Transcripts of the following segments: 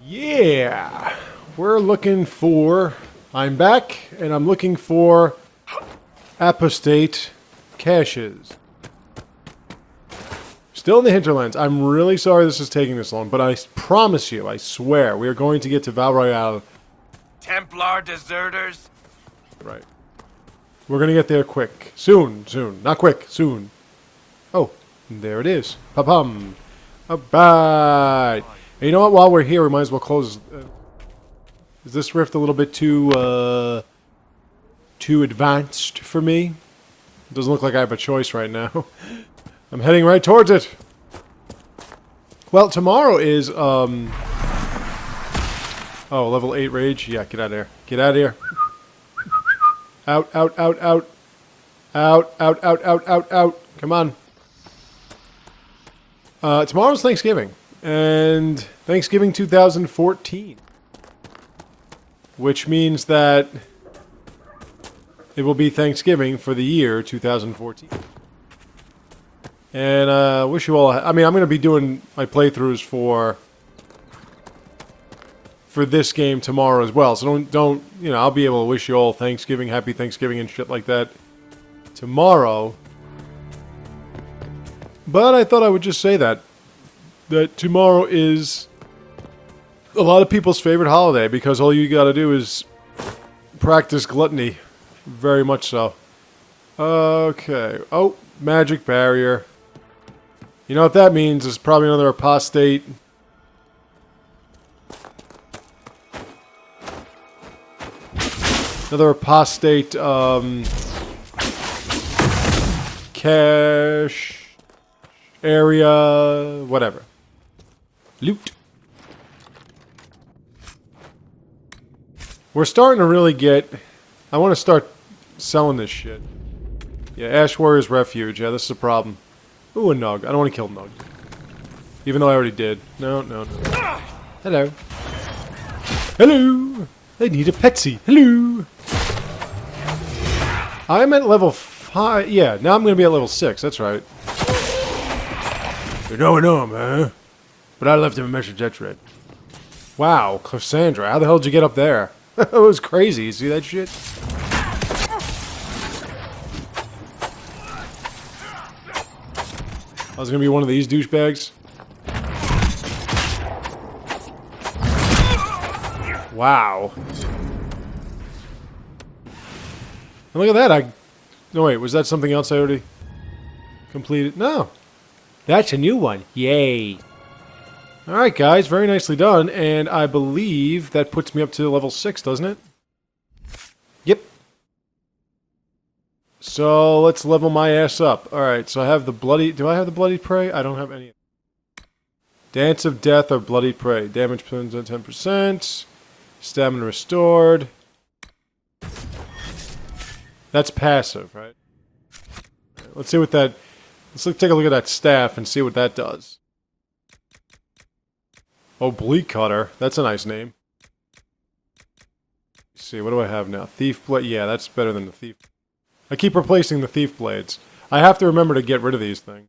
Yeah, we're looking for... I'm back, and I'm looking for apostate caches. Still in the hinterlands. I'm really sorry this is taking this long, but I promise you, I swear, we are going to get to Val Royale. Templar deserters? Right. We're going to get there quick. Soon. Not quick, soon. Oh, there it is. Pa-pum. Alright. And you know what? While we're here, we might as well close... is this rift a little bit too advanced for me? It doesn't look like I have a choice right now. I'm heading right towards it. Well, tomorrow is, oh, level 8 rage? Yeah, get out of there. Get out of here. Out. Out. Come on. Tomorrow's Thanksgiving. And Thanksgiving 2014. Which means that it will be Thanksgiving for the year 2014. And wish you all... I mean, I'm going to be doing my playthroughs for this game tomorrow as well. So don't you know, I'll be able to wish you all Thanksgiving, Happy Thanksgiving and shit like that tomorrow. But I thought I would just say that tomorrow is a lot of people's favorite holiday because all you got to do is practice gluttony. Very much so. Okay. Oh, magic barrier. You know what that means? It's probably another apostate. Another apostate, cache area, whatever. Loot. We're starting to really get... I want to start selling this shit. Yeah, Ash Warrior's Refuge. Yeah, this is a problem. Ooh, a Nug. I don't want to kill Nug. Even though I already did. No. Hello. Hello! I need a Petsy. Hello! I'm at level 5. Yeah, now I'm going to be at level 6. That's right. You know him, huh? But I left him a message, that's right. Wow, Cassandra. How the hell did you get up there? It was crazy. You see that shit? I was going to be one of these douchebags. Wow. And look at that, no wait, was that something else I already completed? No. That's a new one. Yay. Alright guys, very nicely done, and I believe that puts me up to level 6, doesn't it? Yep. So, let's level my ass up. Alright, so I have the bloody... Do I have the bloodied prey? I don't have any. Dance of Death or Bloodied Prey. Damage turns on 10%. Stamina restored. That's passive, right? Let's see what that... Let's take a look at that staff and see what that does. Oblique Cutter. That's a nice name. Let's see, what do I have now? Thief Blade. Yeah, that's better than the Thief. I keep replacing the Thief Blades. I have to remember to get rid of these things.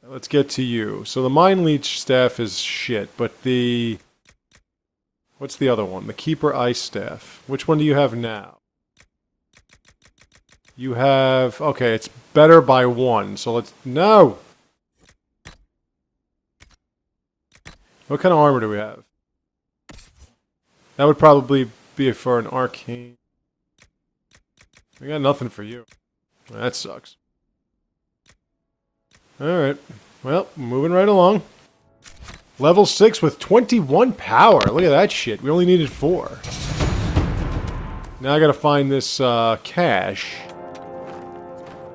Let's get to you. So the Mind Leech Staff is shit, but the... What's the other one? The Keeper Ice Staff. Which one do you have now? You have... Okay, it's better by 1, so let's... No! What kind of armor do we have? That would probably be for an arcane. We got nothing for you. That sucks. Alright. Well, moving right along. Level 6 with 21 power. Look at that shit. We only needed 4. Now I gotta find this cache.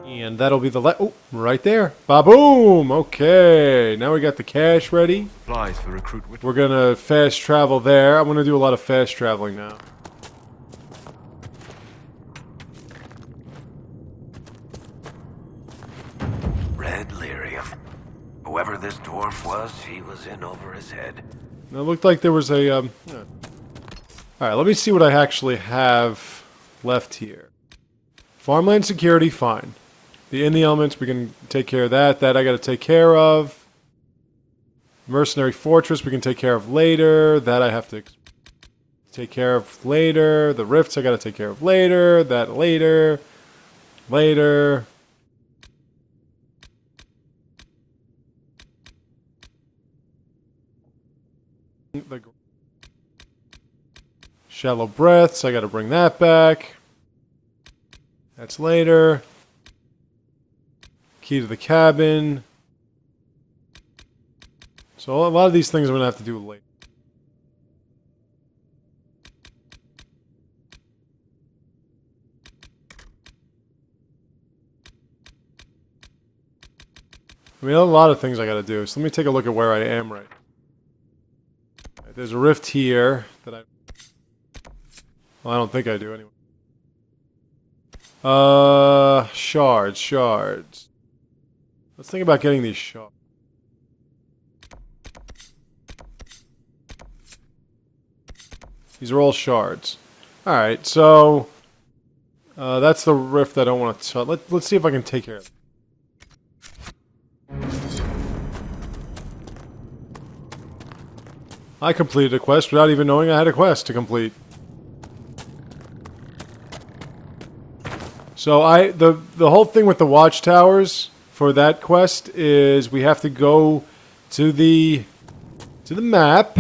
And that'll be the oh, right there. Ba-boom! Okay. Now we got the cache ready. Supplies for recruit. We're gonna fast travel there. I'm gonna do a lot of fast traveling now. Red leery. Whoever this dwarf was, he was in over his head. Now, it looked like there was a, yeah. Alright, let me see what I actually have left here. Farmland security, fine. In the elements, we can take care of that. That I gotta take care of. Mercenary Fortress we can take care of later. That I have to take care of later. The rifts I gotta take care of later. That later. Later. The Shallow Breaths, I gotta bring that back. That's later. Key to the cabin. So a lot of these things I'm gonna have to do later. I mean, a lot of things I gotta do. So let me take a look at where I am right. There's a rift here that I... Well, I don't think I do anyway. Shards. Let's think about getting these shards. These are all shards. Alright, so... that's the rift I don't want to... Let's see if I can take care of it. I completed a quest without even knowing I had a quest to complete. So the whole thing with the watchtowers for that quest is we have to go to the map,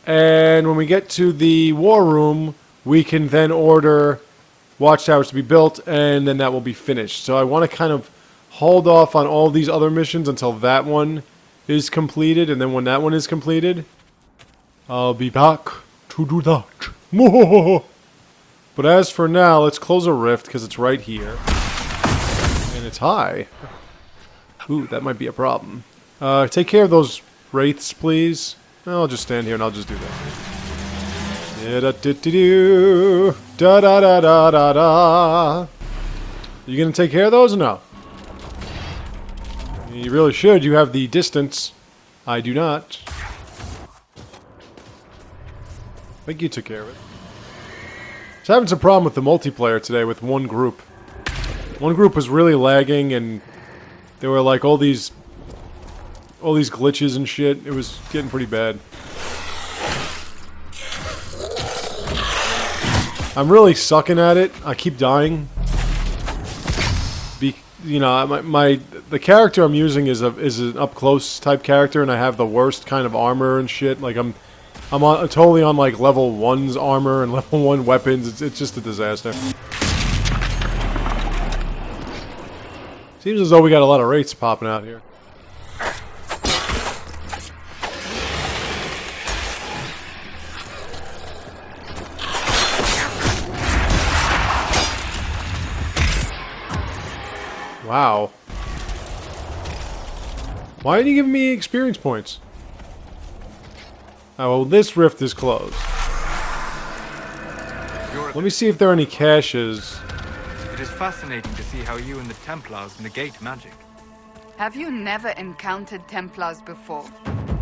and when we get to the war room, we can then order watchtowers to be built, and then that will be finished. So I want to kind of hold off on all these other missions until that one is completed, and then when that one is completed, I'll be back to do that. But as for now, let's close a rift, because it's right here. And it's high. Ooh, that might be a problem. Take care of those wraiths, please. I'll just stand here and I'll just do that. Da-da-da-da-do. Da-da-da-da-da-da. You gonna take care of those or no? You really should. You have the distance. I do not. I think you took care of it. I was having some problem with the multiplayer today with one group. One group was really lagging, and there were like all these glitches and shit. It was getting pretty bad. I'm really sucking at it. I keep dying. You know, the character I'm using is an up close type character, and I have the worst kind of armor and shit. Like I'm totally on like level 1's armor and level 1 weapons. It's just a disaster. Seems as though we got a lot of wraiths popping out here. Wow. Why are you giving me experience points? Oh, well, this rift is closed. Let me see if there are any caches. It is fascinating to see how you and the Templars negate magic. Have you never encountered Templars before?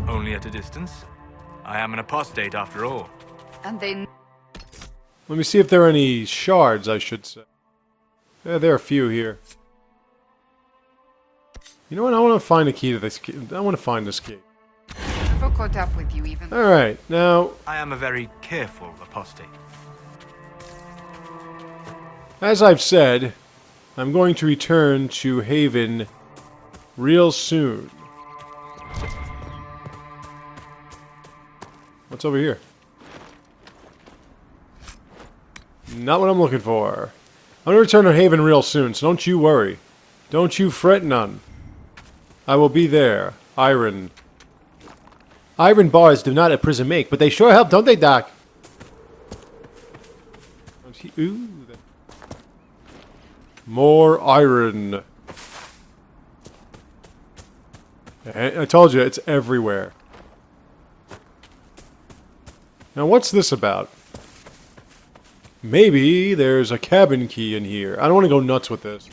Only at a distance. I am an apostate after all. And they... Let me see if there are any shards, I should say. Yeah, there are a few here. You know what? I want to find a key to this key. I want to find this key. Never caught up with you even. Alright, now... I am a very careful apostate. As I've said, I'm going to return to Haven real soon. What's over here? Not what I'm looking for. I'm going to return to Haven real soon, so don't you worry. Don't you fret none. I will be there. Iron. Iron bars do not a prison make, but they sure help, don't they, Doc? Ooh. More iron. I told you, it's everywhere. Now, what's this about? Maybe there's a cabin key in here. I don't want to go nuts with this.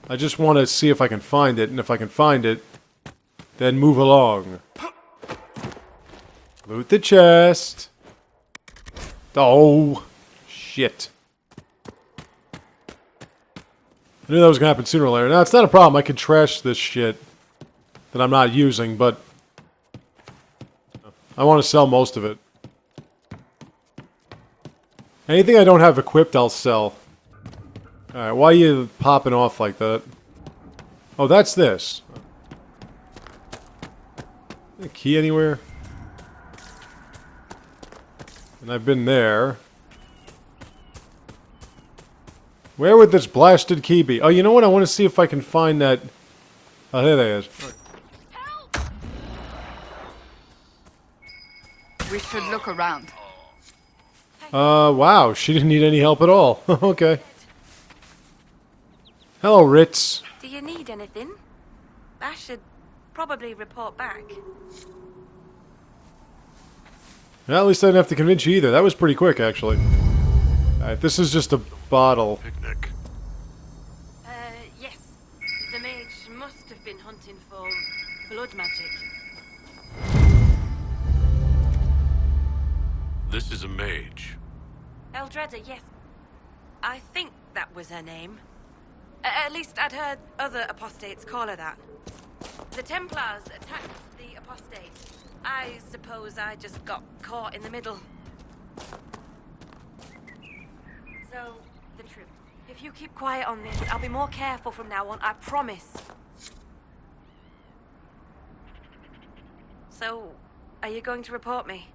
I just want to see if I can find it, and if I can find it, then move along. Loot the chest. Oh, shit. I knew that was going to happen sooner or later. Now, it's not a problem. I can trash this shit. that I'm not using, but I want to sell most of it. Anything I don't have equipped, I'll sell. Alright, why are you popping off like that? Oh, that's this. A key anywhere? And I've been there. Where would this blasted key be? Oh, you know what? I want to see if I can find that... Oh, there they is. We should look around. Wow. She didn't need any help at all. Okay. Hello, Ritz. Do you need anything? I should probably report back. Well, at least I didn't have to convince you either. That was pretty quick, actually. Alright, this is just a bottle. Picnic. Yes. The mage must have been hunting for blood magic. This is a mage. Eldreda, yes. I think that was her name. At least I'd heard other apostates call her that. The Templars attacked the apostates. I suppose I just got caught in the middle. So, the truth. If you keep quiet on this, I'll be more careful from now on, I promise. So, are you going to report me?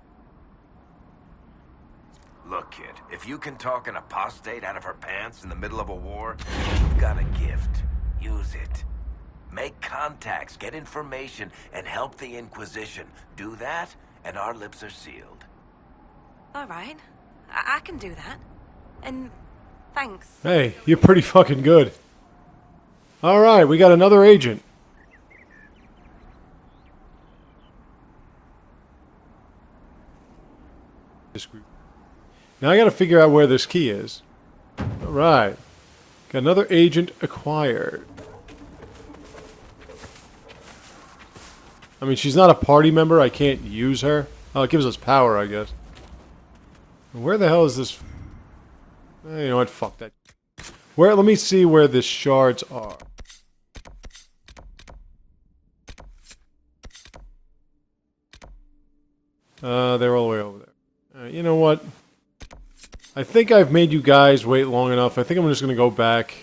Look, kid, if you can talk an apostate out of her pants in the middle of a war, you've got a gift. Use it. Make contacts, get information, and help the Inquisition. Do that, and our lips are sealed. All right. I can do that. And thanks. Hey, you're pretty fucking good. Alright, we got another agent. Now I gotta figure out where this key is. Alright. Got another agent acquired. I mean, she's not a party member. I can't use her. Oh, it gives us power, I guess. Where the hell is this? You know what? Fuck that. Where? Let me see where the shards are. They're all the way over there. You know what? I think I've made you guys wait long enough. I think I'm just gonna go back.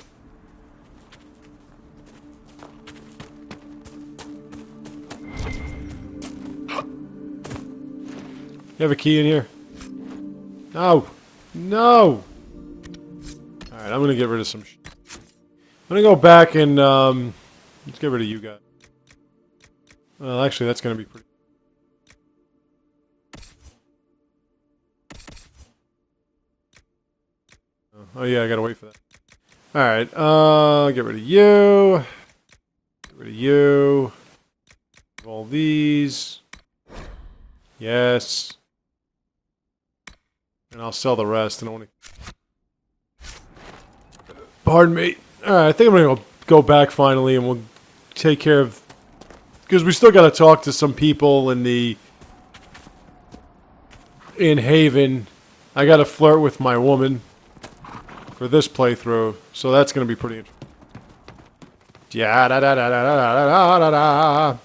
You have a key in here? No! No! Alright, I'm gonna get rid of some shit. I'm gonna go back and, let's get rid of you guys. Well, actually, that's gonna be pretty... Oh yeah, I gotta wait for that. Alright, get rid of you. Get rid of you. All these. Yes. And I'll sell the rest. And only. Pardon me. Alright, I think I'm gonna go back finally and we'll take care of... Because we still gotta talk to some people in the... in Haven. I gotta flirt with my woman. For this playthrough. So that's gonna be pretty interesting. Yeah, da da da da da da da da.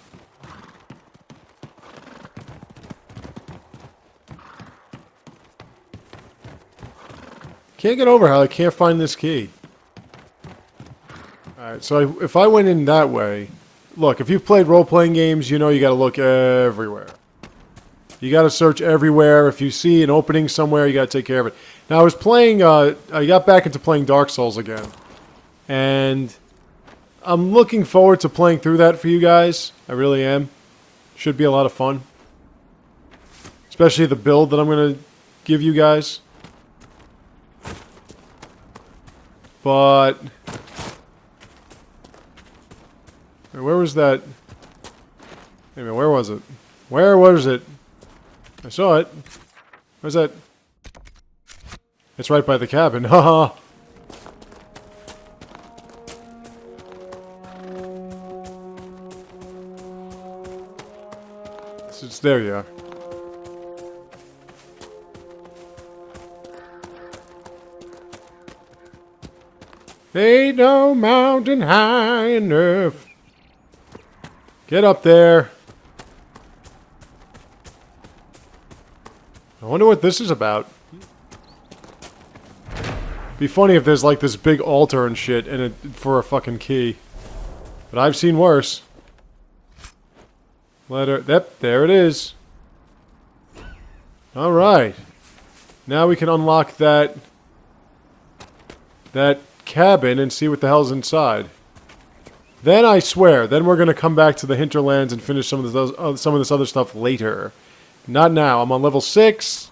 Can't get over how I can't find this key. Alright, so if I went in that way... Look, if you've played role-playing games, you know you gotta look everywhere. You gotta search everywhere. If you see an opening somewhere, you gotta take care of it. Now, I was playing... I got back into playing Dark Souls again. And... I'm looking forward to playing through that for you guys. I really am. Should be a lot of fun. Especially the build that I'm gonna give you guys. But... Where was that? Wait a minute, where was it? Where was it? I saw it. Where's that? It's right by the cabin. Haha. It's there you are. Ain't no mountain high enough. Get up there. I wonder what this is about. Be funny if there's like this big altar and shit and it for a fucking key. But I've seen worse. Yep, there it is. Alright. Now we can unlock that cabin and see what the hell's inside. Then I swear, then we're gonna come back to the hinterlands and finish some of this other stuff later. Not now. I'm on level 6.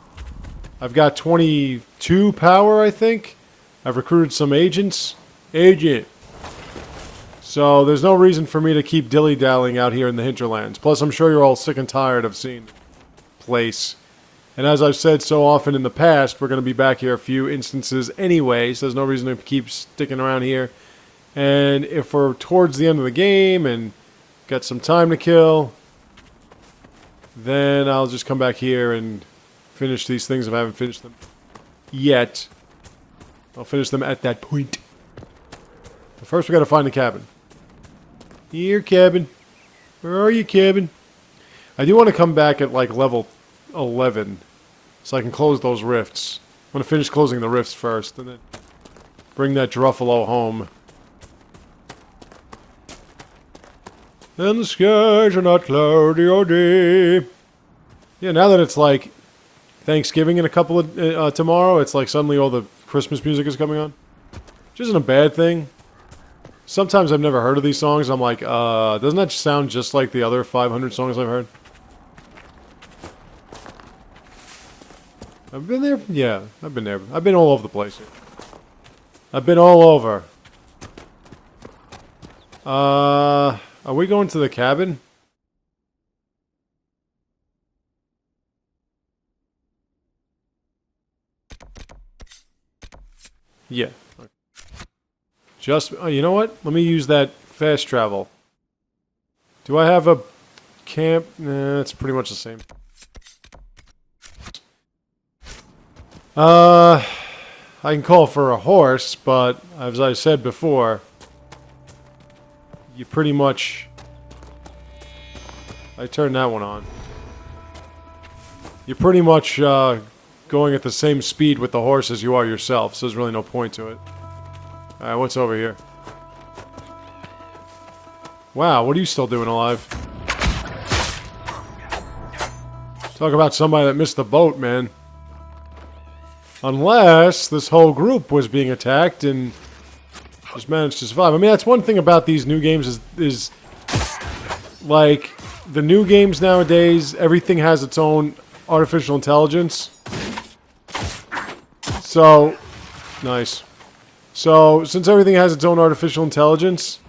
I've got 22 power, I think. I've recruited some agents. So there's no reason for me to keep dilly-dallying out here in the hinterlands. Plus, I'm sure you're all sick and tired of seeing the place. And as I've said so often in the past, we're going to be back here a few instances anyway, so there's no reason to keep sticking around here. And if we're towards the end of the game and got some time to kill, then I'll just come back here and finish these things if I haven't finished them yet. I'll finish them at that point. But first we gotta find the cabin. Here, cabin. Where are you, cabin? I do want to come back at like level 11 so I can close those rifts. I'm gonna finish closing the rifts first and then bring that Druffalo home. And the skies are not cloudy all day. Yeah, now that it's like Thanksgiving in a couple of tomorrow, it's like suddenly all the Christmas music is coming on. Which isn't a bad thing. Sometimes I've never heard of these songs. I'm like, doesn't that sound just like the other 500 songs I've heard? I've been there? Yeah, I've been there. I've been all over the place. I've been all over. Are we going to the cabin? Yeah. Just, you know what? Let me use that fast travel. Do I have a camp? Nah, it's pretty much the same. I can call for a horse, but as I said before, you pretty much... I turned that one on. You're pretty much going at the same speed with the horse as you are yourself, so there's really no point to it. Alright, what's over here? Wow, what are you still doing alive? Talk about somebody that missed the boat, man. Unless this whole group was being attacked and just managed to survive. I mean, that's one thing about these new games is like, the new games nowadays, everything has its own artificial intelligence. So, nice. So, since everything has its own artificial intelligence,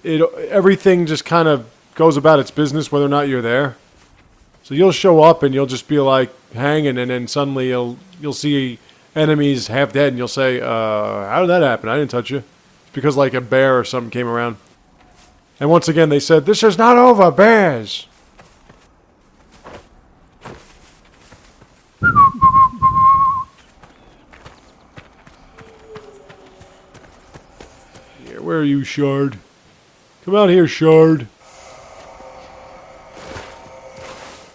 everything just kind of goes about its business whether or not you're there. So you'll show up and you'll just be like hanging, and then suddenly you'll see enemies half dead, and you'll say, how did that happen? I didn't touch you. It's because like a bear or something came around. And once again they said, this is not over, bears! Yeah, where are you, Shard? Come out here, Shard.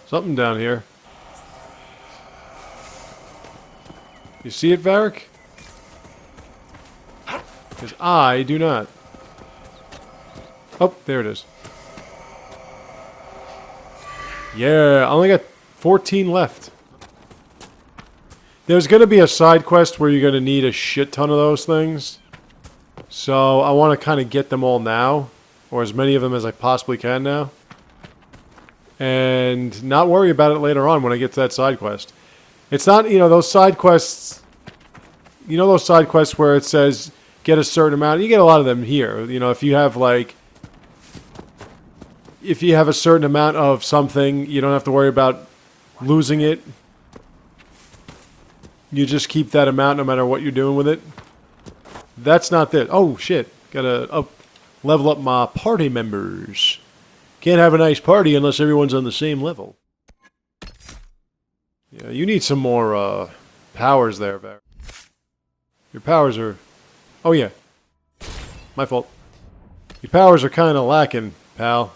Something down here. You see it, Varric? Because I do not. Oh, there it is. Yeah, I only got 14 left. There's going to be a side quest where you're going to need a shit ton of those things. So I want to kind of get them all now. Or as many of them as I possibly can now. And not worry about it later on when I get to that side quest. It's not, you know, those side quests... You know those side quests where it says, get a certain amount? You get a lot of them here. You know, if you have, like... If you have a certain amount of something, you don't have to worry about losing it. You just keep that amount no matter what you're doing with it. That's not this. Oh, shit. Gotta level up my party members. Can't have a nice party unless everyone's on the same level. Yeah, you need some more powers there, Var. Your powers are... Oh, yeah. My fault. Your powers are kind of lacking, pal.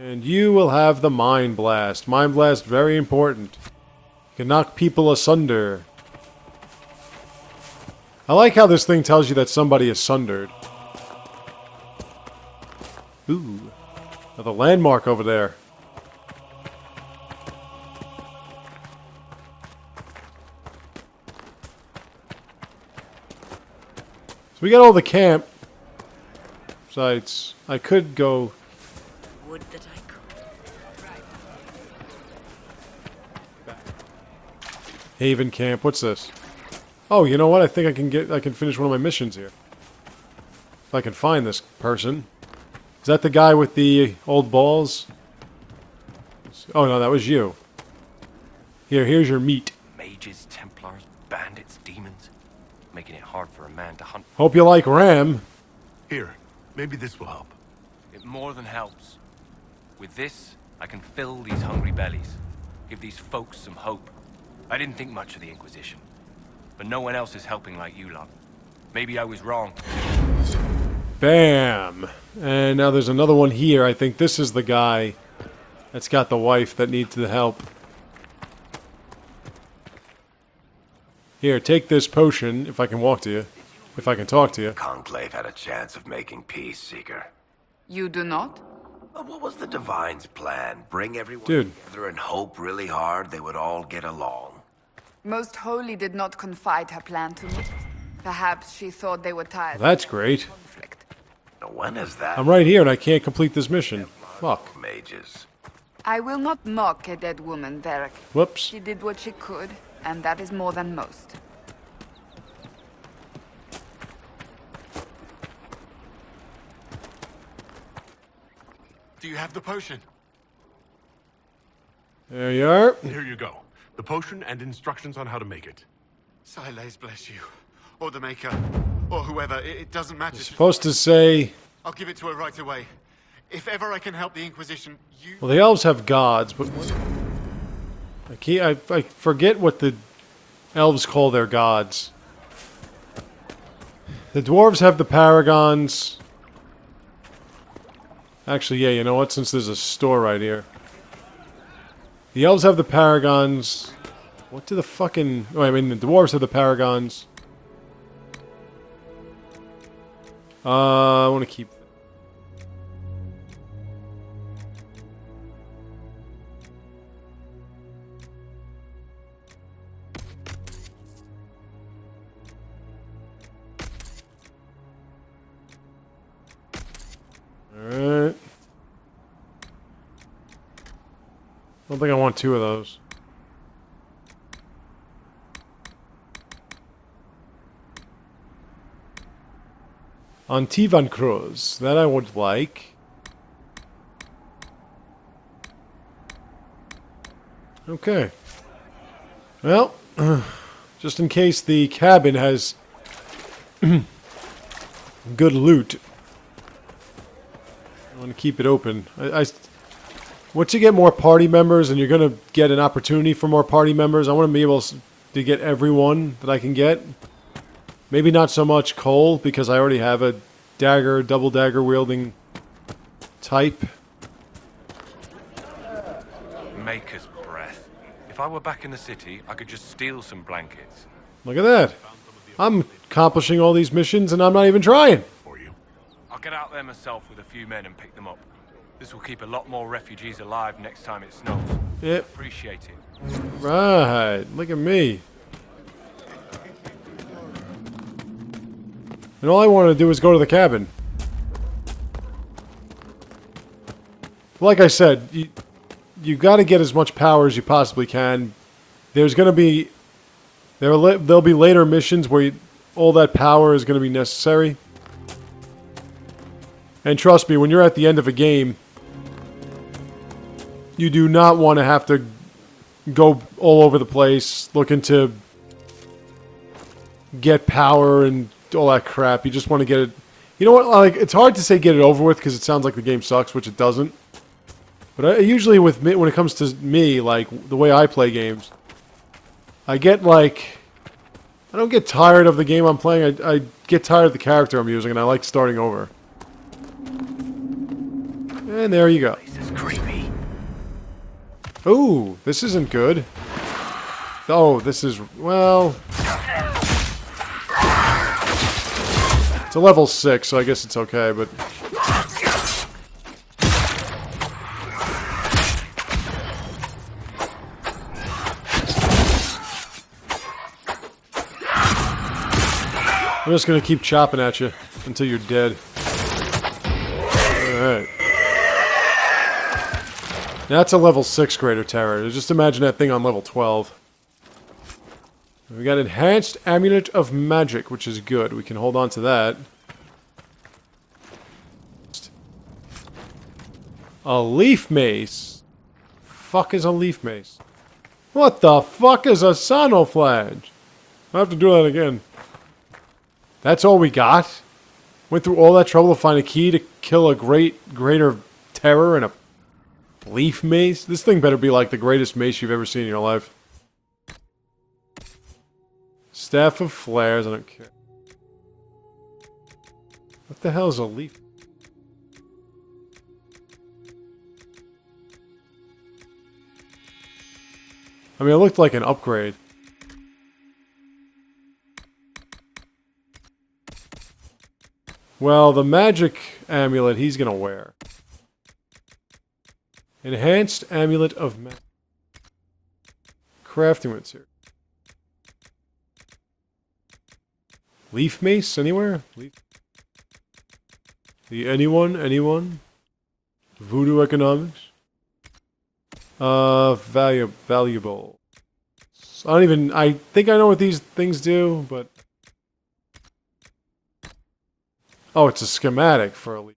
And you will have the Mind Blast. Mind Blast, very important. You can knock people asunder. I like how this thing tells you that somebody is sundered. Ooh. Another landmark over there. So we got all the camp sites. I could go... Would that I could. Haven camp. What's this? Oh, you know what? I think I can finish one of my missions here. If I can find this person. Is that the guy with the old balls? Oh no, that was you. Here's your meat. Mages, Templars, bandits, demons. Making it hard for a man to hunt. Hope you like Ram. Here, maybe this will help. It more than helps. With this, I can fill these hungry bellies. Give these folks some hope. I didn't think much of the Inquisition. But no one else is helping like you lot. Maybe I was wrong. Bam! And now there's another one here. I think this is the guy that's got the wife that needs the help. Here, take this potion, if I can walk to you. If I can talk to you. Conclave had a chance of making peace, Seeker. You do not? What was the Divine's plan? Bring everyone Dude. together and hope really hard they would all get along? Most Holy did not confide her plan to me. Perhaps she thought they were tired That's great. of conflict. Now, when is that? I'm right here and I can't complete this mission. Fuck. Mages. I will not mock a dead woman, Varric. Whoops. She did what she could, and that is more than most. Do you have the potion? There you are. Here you go. The potion and instructions on how to make it. Silas bless you. Or the Maker. Or whoever. It doesn't matter. Supposed to say... I'll give it to her right away. If ever I can help the Inquisition, you... Well, the elves have gods, but... I forget what the elves call their gods. The dwarves have the paragons. Actually, yeah, you know what? Since there's a store right here. The elves have the paragons. What do the fucking... Oh, I mean, the dwarves have the paragons. I want to keep... Alright. I don't think I want two of those. Antivan Cruz. That I would like. Okay. Well, just in case the cabin has good loot. I want to keep it open. Once you get more party members, and you're going to get an opportunity for more party members, I want to be able to get everyone that I can get. Maybe not so much Cole, because I already have a dagger, double dagger wielding type. Maker's breath. If I were back in the city, I could just steal some blankets. Look at that. I'm accomplishing all these missions, and I'm not even trying. For you. I'll get out there myself with a few men and pick them up. This will keep a lot more refugees alive next time it snows. Yep. Appreciate it. Right. Look at me. And all I want to do is go to the cabin. Like I said, you got to get as much power as you possibly can. There's going to be... There'll be later missions where all that power is going to be necessary. And trust me, when you're at the end of a game, you do not want to have to go all over the place looking to get power and all that crap. You just want to get it... You know what? Like, it's hard to say get it over with because it sounds like the game sucks, which it doesn't. But usually with me, when it comes to me, like the way I play games, I get like... I don't get tired of the game I'm playing. I get tired of the character I'm using, and I like starting over. And there you go. Place is creepy. Ooh, this isn't good. Oh, this is, well... It's a level 6, so I guess it's okay, but... I'm just gonna keep chopping at you until you're dead. Alright. That's a level 6 Greater Terror. Just imagine that thing on level 12. We got Enhanced Amulet of Magic, which is good. We can hold on to that. A Leaf Mace? Fuck is a Leaf Mace? What the fuck is a Sonoflage? I have to do that again. That's all we got? Went through all that trouble to find a key to kill a greater terror and a leaf mace? This thing better be like the greatest mace you've ever seen in your life. Staff of Flares, I don't care. What the hell is a leaf? I mean, it looked like an upgrade. Well, the magic amulet he's gonna wear. Enhanced Amulet of Magic. Crafting material. Leaf Mace, anywhere? Leaf. The anyone? Voodoo Economics? Valuable. I think I know what these things do, but... Oh, it's a schematic for a leaf.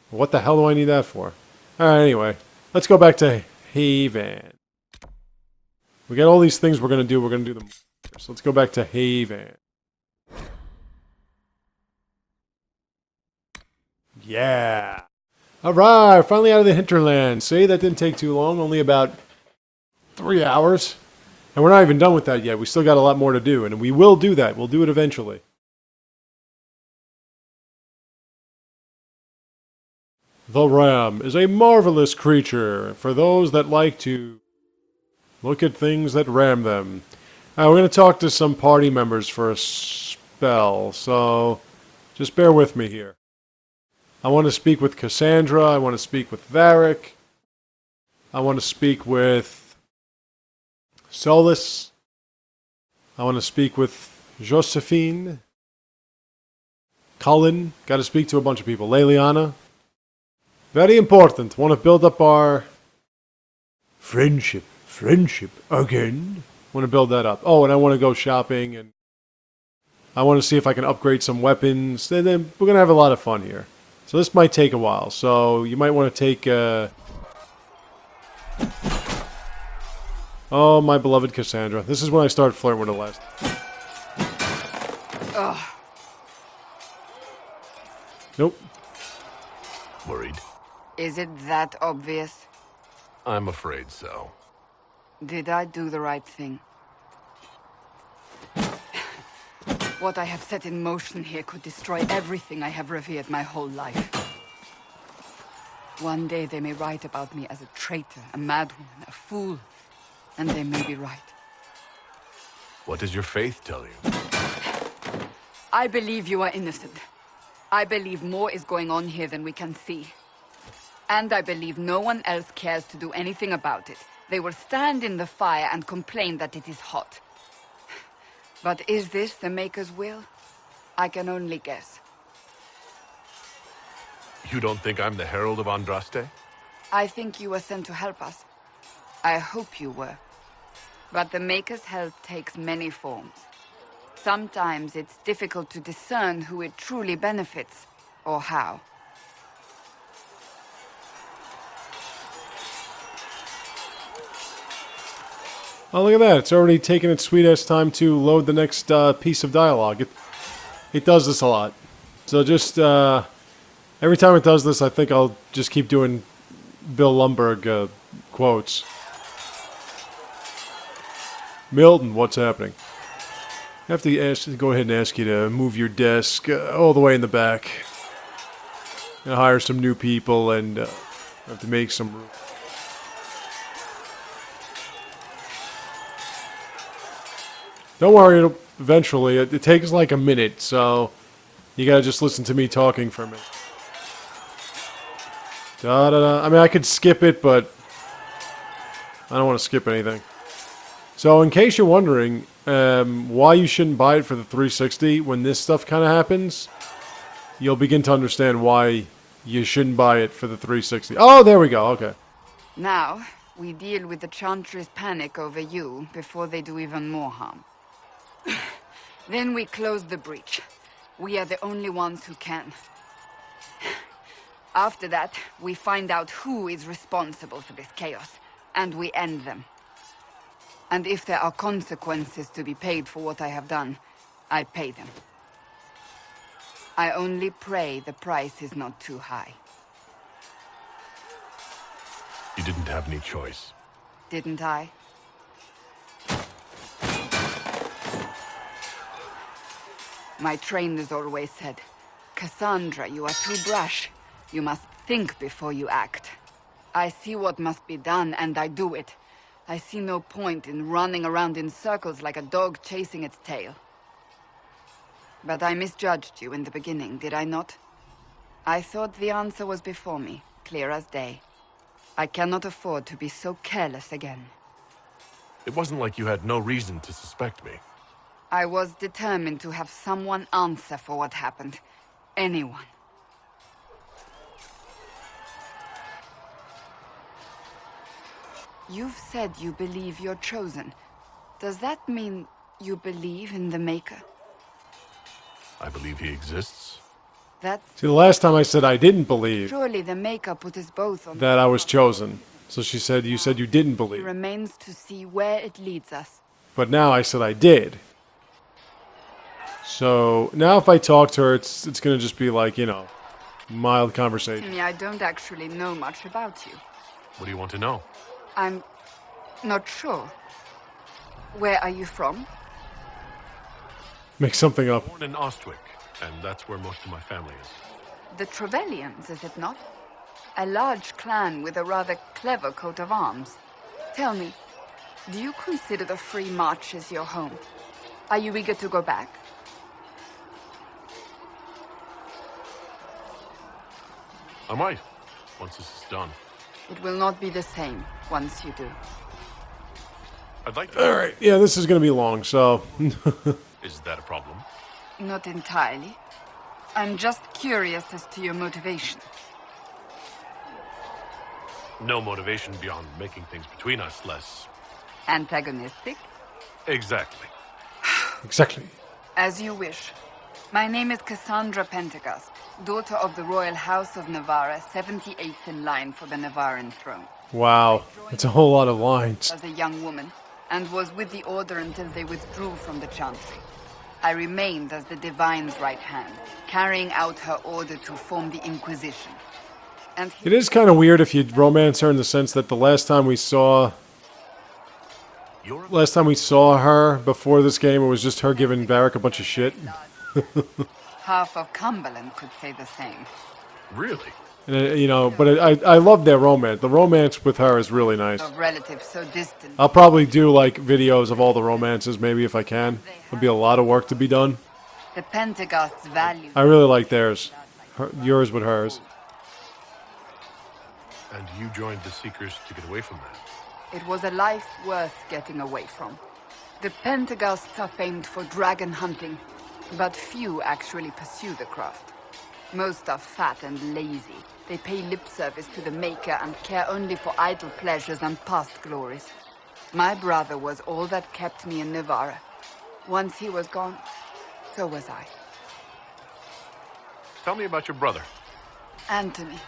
What the hell do I need that for? Alright, anyway. Let's go back to Haven. We got all these things we're going to do. We're going to do them. So let's go back to Haven. Yeah. Alright, finally out of the hinterland. See, that didn't take too long. Only about 3 hours. And we're not even done with that yet. We still got a lot more to do. And we will do that. We'll do it eventually. The ram is a marvelous creature for those that like to look at things that ram them. We're going to talk to some party members for a spell, so just bear with me here. I want to speak with Cassandra, I want to speak with Varric, I want to speak with Solus, I want to speak with Josephine, Cullen, got to speak to a bunch of people, Leliana. Very important. Want to build up our friendship again. Want to build that up. Oh, and I want to go shopping, and I want to see if I can upgrade some weapons. And then we're going to have a lot of fun here. So this might take a while. So you might want to take... Oh, my beloved Cassandra. This is when I started flirting with her last. Ugh. Nope. Worried? Is it that obvious? I'm afraid so. Did I do the right thing? What I have set in motion here could destroy everything I have revered my whole life. One day they may write about me as a traitor, a madwoman, a fool. And they may be right. What does your faith tell you? I believe you are innocent. I believe more is going on here than we can see. And I believe no one else cares to do anything about it. They will stand in the fire and complain that it is hot. But is this the Maker's will? I can only guess. You don't think I'm the Herald of Andraste? I think you were sent to help us. I hope you were. But the Maker's help takes many forms. Sometimes it's difficult to discern who it truly benefits, or how. Oh, look at that. It's already taken its sweet-ass time to load the next piece of dialogue. It does this a lot. So just, every time it does this, I think I'll just keep doing Bill Lumbergh quotes. Milton, what's happening? I have to go ahead and ask you to move your desk all the way in the back. And hire some new people and I have to make some room. Don't worry, it'll eventually. It takes like a minute, so you gotta just listen to me talking for a minute. Da da da. I mean, I could skip it, but I don't want to skip anything. So, in case you're wondering why you shouldn't buy it for the 360 when this stuff kind of happens, you'll begin to understand why you shouldn't buy it for the 360. Oh, there we go. Okay. Now, we deal with the Chantry's panic over you before they do even more harm. Then we close the breach. We are the only ones who can. After that, we find out who is responsible for this chaos, and we end them. And if there are consequences to be paid for what I have done, I pay them. I only pray the price is not too high. You didn't have any choice. Didn't I? My trainers always said, Cassandra, you are too brash. You must think before you act. I see what must be done, and I do it. I see no point in running around in circles like a dog chasing its tail. But I misjudged you in the beginning, did I not? I thought the answer was before me, clear as day. I cannot afford to be so careless again. It wasn't like you had no reason to suspect me. I was determined to have someone answer for what happened. Anyone. You've said you believe you're chosen. Does that mean you believe in the Maker? I believe he exists. That's... See, the last time I said I didn't believe Surely the Maker put us both on... that I was chosen. So she said, you said you didn't It believe. remains to see where it leads us. But now I said I did. So now if I talk to her, it's going to just be like, you know, mild conversation. I don't actually know much about you. What do you want to know? I'm not sure. Where are you from? Make something up. Born in Ostwick, and that's where most of my family is. The Trevelyan's, is it not? A large clan with a rather clever coat of arms. Tell me, do you consider the Free March as your home? Are you eager to go back? I might, once this is done. It will not be the same once you do. I'd like to... All right. Yeah, this is going to be long, so... Is that a problem? Not entirely. I'm just curious as to your motivation. No motivation beyond making things between us less... Antagonistic? Exactly. Exactly. As you wish. My name is Cassandra Pentecost, daughter of the Royal House of Navarra, 78th in line for the Navarran throne. Wow. That's a whole lot of lines. As a young woman, and was with the Order until they withdrew from the Chantry. I remained as the Divine's right hand, carrying out her order to form the Inquisition. And It is kind of weird if you romance her in the sense that the last time we saw her before this game, it was just her giving Varric a bunch of shit. half of Cumberland could say the same. Really? And, you know, but I love their romance. The romance with her is really nice. Of relatives so distant. I'll probably do, like, videos of all the romances, maybe, if I can. There'll be a lot of work to be done. The Pentecost's value. I really like theirs. Yours with hers. And you joined the Seekers to get away from that? It was a life worth getting away from. The Pentecosts are famed for dragon hunting, but few actually pursue the craft. Most are fat and lazy. They pay lip service to the Maker and care only for idle pleasures and past glories. My brother was all that kept me in Navarra. Once he was gone, so was I. Tell me about your brother. Anthony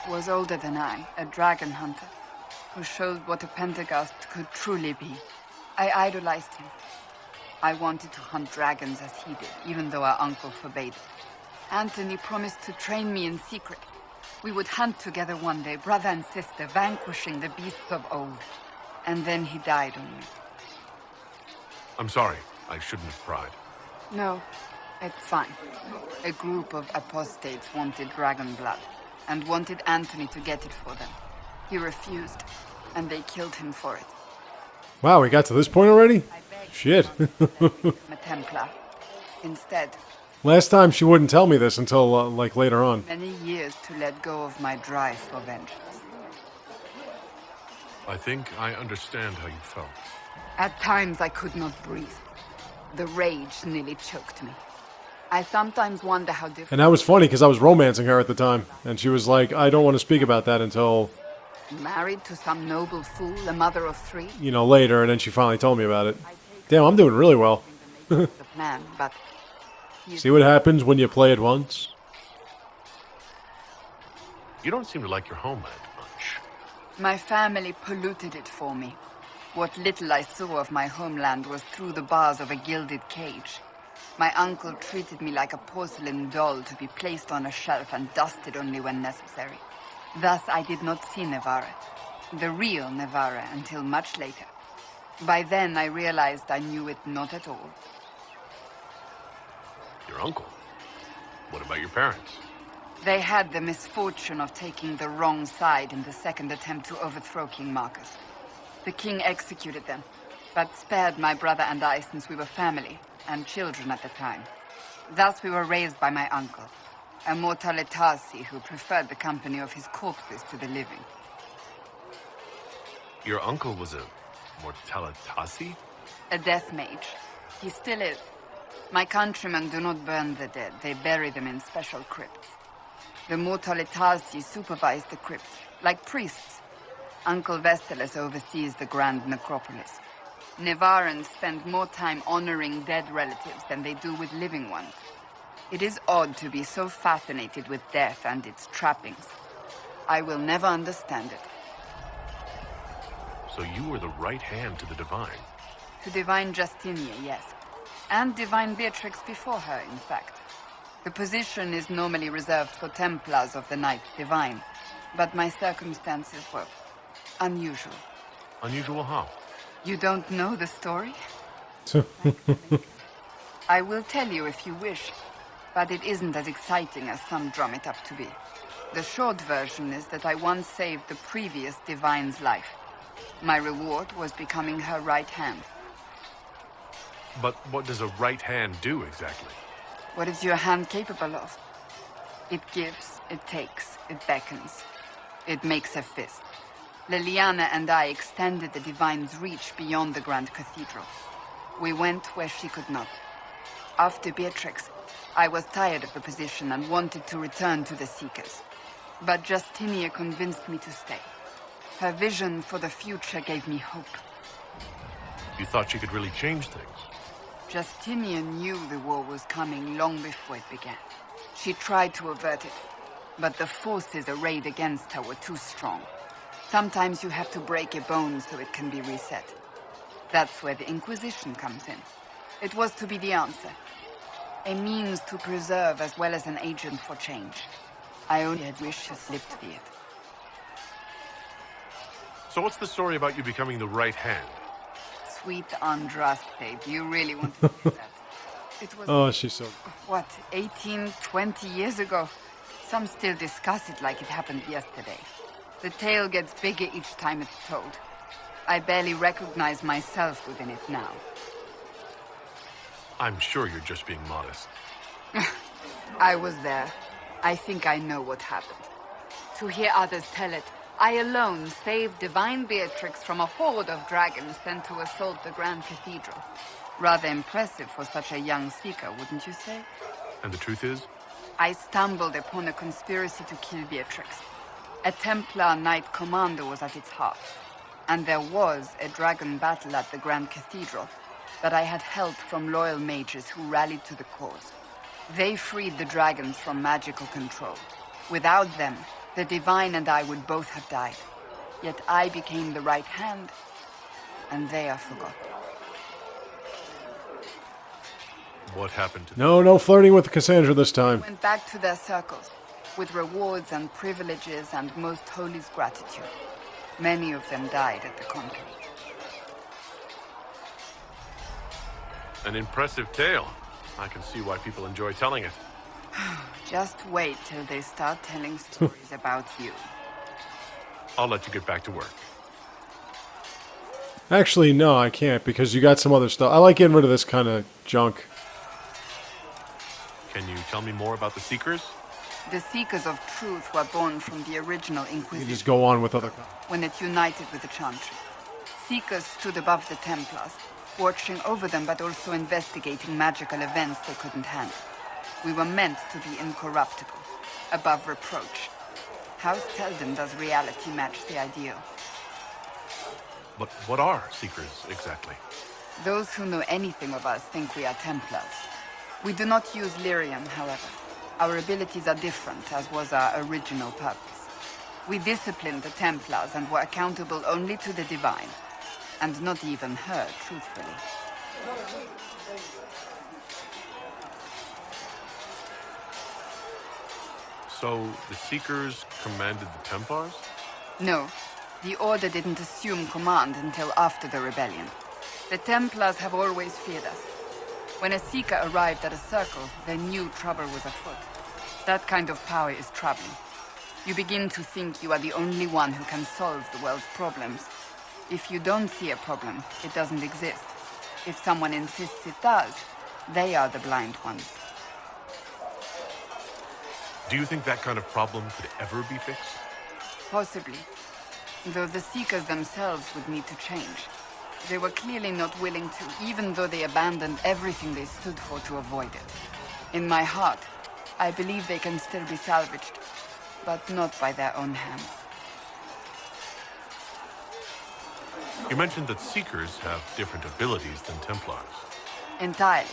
was older than I, a dragon hunter, who showed what a Pentecost could truly be. I idolized him. I wanted to hunt dragons as he did, even though our uncle forbade it. Anthony promised to train me in secret. We would hunt together one day, brother and sister, vanquishing the beasts of old. And then he died on me. I'm sorry. I shouldn't have pried. No, it's fine. A group of apostates wanted dragon blood. and wanted Anthony to get it for them. He refused, and they killed him for it. Wow, we got to this point already? I begged Shit. I'm a Templar. Instead, Last time she wouldn't tell me this until, like, later on. many years to let go of my drive for vengeance. I think I understand how you felt. At times I could not breathe. The rage nearly choked me. I sometimes wonder how different... And that was funny because I was romancing her at the time. And she was like, I don't want to speak about that until, Married to some noble fool, a mother of 3? you know, later. And then she finally told me about it. Damn, I'm doing really well. The plan, but... See what happens when you play it once? You don't seem to like your homeland much. My family polluted it for me. What little I saw of my homeland was through the bars of a gilded cage. My uncle treated me like a porcelain doll to be placed on a shelf and dusted only when necessary. Thus I did not see Navarra, the real Navarra, until much later. By then I realized I knew it not at all. Your uncle? What about your parents? They had the misfortune of taking the wrong side in the second attempt to overthrow King Marcus. The king executed them, but spared my brother and I since we were family and children at the time. Thus we were raised by my uncle, a Mortalitasi who preferred the company of his corpses to the living. Your uncle was a Mortalitasi? A death mage. He still is. My countrymen do not burn the dead, they bury them in special crypts. The Mortalitasi supervise the crypts, like priests. Uncle Vestalis oversees the grand necropolis. Nevarans spend more time honoring dead relatives than they do with living ones. It is odd to be so fascinated with death and its trappings. I will never understand it. So you were the right hand to the Divine. To Divine Justinia, yes. And Divine Beatrix before her, in fact. The position is normally reserved for Templars of the Knights Divine, but my circumstances were unusual. Unusual how? You don't know the story? I will tell you if you wish, but it isn't as exciting as some drum it up to be. The short version is that I once saved the previous Divine's life. My reward was becoming her right hand. But what does a right hand do exactly? What is your hand capable of? It gives, it takes, it beckons. It makes a fist. Liliana and I extended the Divine's reach beyond the Grand Cathedral. We went where she could not. After Beatrix, I was tired of the position and wanted to return to the Seekers. But Justinia convinced me to stay. Her vision for the future gave me hope. You thought she could really change things? Justinian knew the war was coming long before it began. She tried to avert it, but the forces arrayed against her were too strong. Sometimes you have to break a bone so it can be reset. That's where the Inquisition comes in. It was to be the answer. A means to preserve as well as an agent for change. I only had wished to live to be it. So what's the story about you becoming the right hand? Sweet Andraste, do you really want to hear that? It was, Oh, she's so... what, 18, 20 years ago? Some still discuss it like it happened yesterday. The tale gets bigger each time it's told. I barely recognize myself within it now. I'm sure you're just being modest. I was there. I think I know what happened. To hear others tell it, I alone saved Divine Beatrix from a horde of dragons sent to assault the Grand Cathedral. Rather impressive for such a young seeker, wouldn't you say? And the truth is? I stumbled upon a conspiracy to kill Beatrix. A Templar Knight Commander was at its heart. And there was a dragon battle at the Grand Cathedral, but I had help from loyal mages who rallied to the cause. They freed the dragons from magical control. Without them, the Divine and I would both have died. Yet I became the right hand, and they are forgotten. What happened to No flirting with Cassandra this time. Went back to their circles, with rewards and privileges and most holi's gratitude. Many of them died at the conquering. An impressive tale. I can see why people enjoy telling it. Just wait till they start telling stories about you. I'll let you get back to work. Actually, no, I can't, because you got some other stuff. I like getting rid of this kind of junk. Can you tell me more about the Seekers? The Seekers of Truth were born from the original You Inquisition just go on with other... when it united with the Chantry. Seekers stood above the Templars, watching over them but also investigating magical events they couldn't handle. We were meant to be incorruptible, above reproach. How seldom does reality match the ideal? But what are Seekers, exactly? Those who know anything of us think we are Templars. We do not use lyrium, however. Our abilities are different, as was our original purpose. We disciplined the Templars and were accountable only to the Divine. And not even her, truthfully. So, the Seekers commanded the Templars? No, the Order didn't assume command until after the rebellion. The Templars have always feared us. When a Seeker arrived at a circle, they knew trouble was afoot. That kind of power is troubling. You begin to think you are the only one who can solve the world's problems. If you don't see a problem, it doesn't exist. If someone insists it does, they are the blind ones. Do you think that kind of problem could ever be fixed? Possibly. Though the Seekers themselves would need to change. They were clearly not willing to, even though they abandoned everything they stood for to avoid it. In my heart, I believe they can still be salvaged, but not by their own hands. You mentioned that Seekers have different abilities than Templars. Entirely.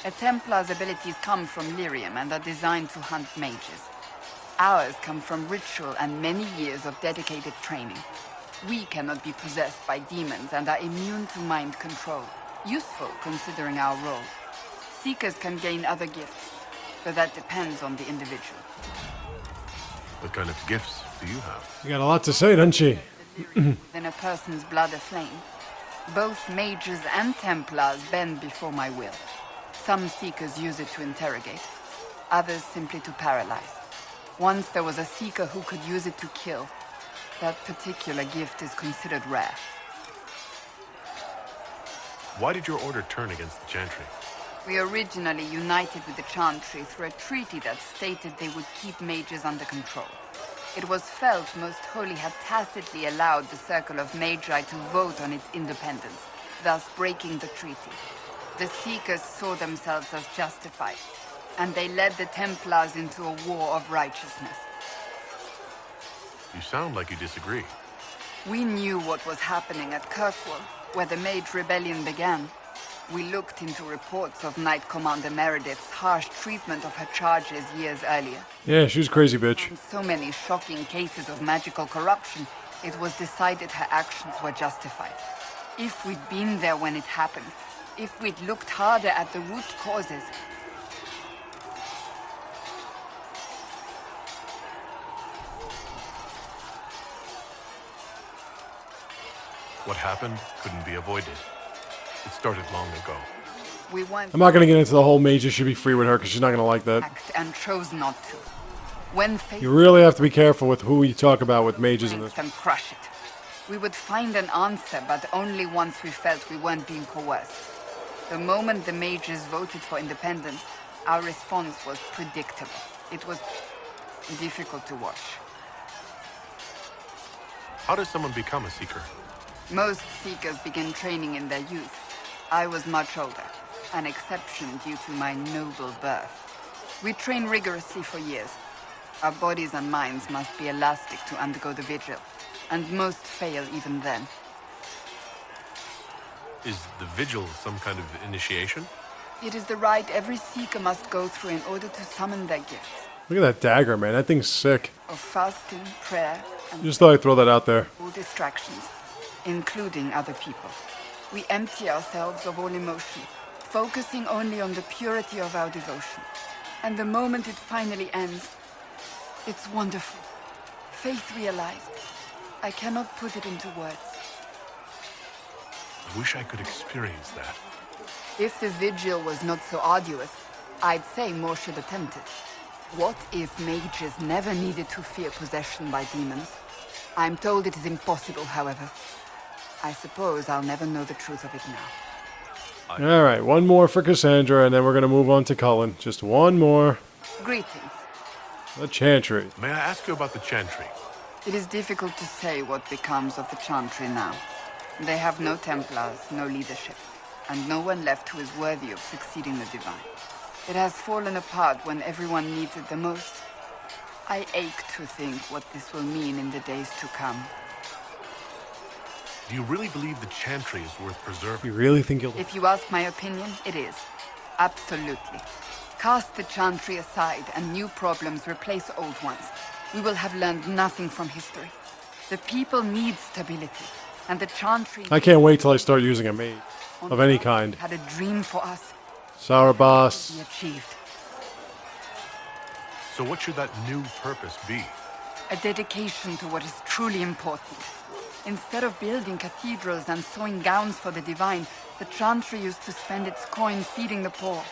A Templar's abilities come from lyrium and are designed to hunt mages. Ours come from ritual and many years of dedicated training. We cannot be possessed by demons and are immune to mind control. Useful considering our role. Seekers can gain other gifts, but that depends on the individual. What kind of gifts do you have? You got a lot to say, don't you? Within a person's blood aflame. Both mages and Templars bend before my will. Some Seekers use it to interrogate, others simply to paralyze. Once there was a Seeker who could use it to kill. That particular gift is considered rare. Why did your order turn against the Chantry? We originally united with the Chantry through a treaty that stated they would keep mages under control. It was felt Most Holy had tacitly allowed the Circle of Magi to vote on its independence, thus breaking the treaty. The Seekers saw themselves as justified, and they led the Templars into a war of righteousness. You sound like you disagree. We knew what was happening at Kirkwall, where the Mage Rebellion began. We looked into reports of Knight Commander Meredith's harsh treatment of her charges years earlier. Yeah, she was crazy, bitch. And so many shocking cases of magical corruption, it was decided her actions were justified. If we'd been there when it happened, if we'd looked harder at the root causes. What happened couldn't be avoided. It started long ago. We weren't I'm not going to get into the whole mages should be free with her, because she's not going to like that. act and chose not to. When faced You really have to be careful with who you talk about with mages in this. and crush it. We would find an answer, but only once we felt we weren't being coerced. The moment the mages voted for independence, our response was predictable. It was difficult to watch. How does someone become a Seeker? Most Seekers begin training in their youth. I was much older, an exception due to my noble birth. We train rigorously for years. Our bodies and minds must be elastic to undergo the vigil, and most fail even then. Is the vigil some kind of initiation? It is the rite every Seeker must go through in order to summon their gifts. Look at that dagger, man. That thing's sick. Of fasting, prayer, and Just thought I'd throw that out there. all distractions, including other people. We empty ourselves of all emotion, focusing only on the purity of our devotion. And the moment it finally ends, it's wonderful. Faith realized. I cannot put it into words. I wish I could experience that. If the vigil was not so arduous, I'd say more should attempt it. What if mages never needed to fear possession by demons? I'm told it is impossible, however. I suppose I'll never know the truth of it now. Alright, one more for Cassandra, and then we're going to move on to Cullen. Just one more. Greetings. The Chantry. May I ask you about the Chantry? It is difficult to say what becomes of the Chantry now. They have no Templars, no leadership, and no one left who is worthy of succeeding the Divine. It has fallen apart when everyone needs it the most. I ache to think what this will mean in the days to come. Do you really believe the Chantry is worth preserving? You really think you'll... If you ask my opinion, it is. Absolutely. Cast the Chantry aside and new problems replace old ones. We will have learned nothing from history. The people need stability, and the Chantry... I can't wait till I start using a mage of any kind. ...had a dream for us. Sourboss. Be achieved. So what should that new purpose be? A dedication to what is truly important. Instead of building cathedrals and sewing gowns for the Divine, the Chantry used to spend its coin feeding the poor.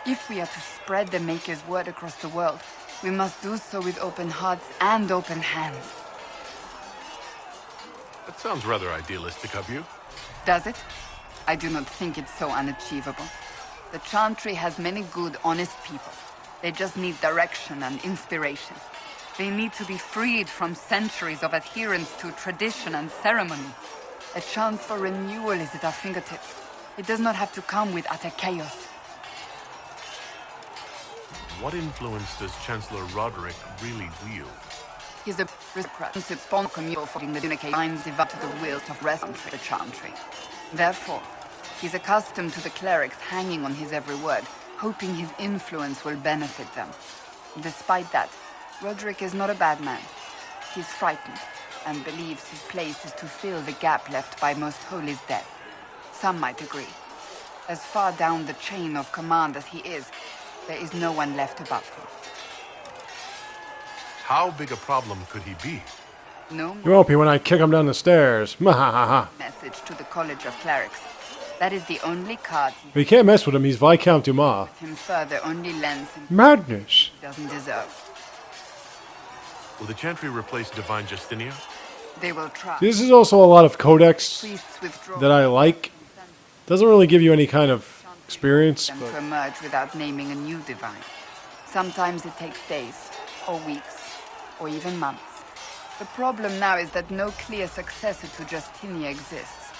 If we are to spread the Maker's word across the world, we must do so with open hearts and open hands. That sounds rather idealistic of you. Does it? I do not think it's so unachievable. The Chantry has many good, honest people. They just need direction and inspiration. They need to be freed from centuries of adherence to tradition and ceremony. A chance for renewal is at our fingertips. It does not have to come with utter chaos. What influence does Chancellor Roderick really wield? He's a responsive spawn communal for the Unicate binds devout to the will of rest the Chantry. Therefore, he's accustomed to the clerics hanging on his every word, hoping his influence will benefit them. Despite that, Roderick is not a bad man. He's frightened, and believes his place is to fill the gap left by Most Holy's death. Some might agree. As far down the chain of command as he is, there is no one left above him. How big a problem could he be? No You more won't be when I kick him down the stairs. Mahahaha. message to the College of Clerics. That is the only card But you can't mess with him, he's Viscount Dumas. him further only lends him Madness. he doesn't deserve. Will the Chantry replace Divine Justinia? They will try. This is also a lot of codex Priests withdraw that I like. Doesn't really give you any kind of experience, them to but emerge without naming a new divine. Sometimes it takes days, or weeks, or even months. The problem now is that no clear successor to Justinia exists.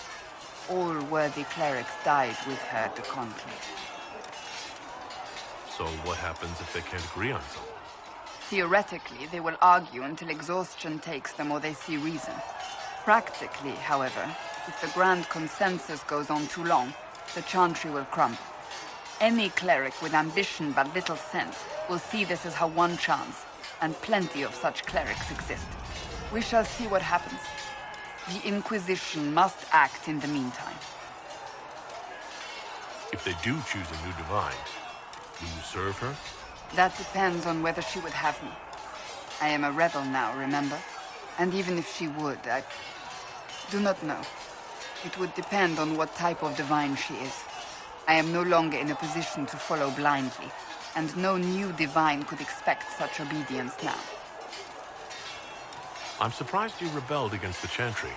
All worthy clerics died with her at the conclave. So what happens if they can't agree on something? Theoretically, they will argue until exhaustion takes them or they see reason. Practically, however, if the grand consensus goes on too long, the Chantry will crumble. Any cleric with ambition but little sense will see this as her one chance, and plenty of such clerics exist. We shall see what happens. The Inquisition must act in the meantime. If they do choose a new divine, will you serve her? That depends on whether she would have me. I am a rebel now, remember? And even if she would, I do not know. It would depend on what type of divine she is. I am no longer in a position to follow blindly, and no new divine could expect such obedience now. I'm surprised you rebelled against the Chantry.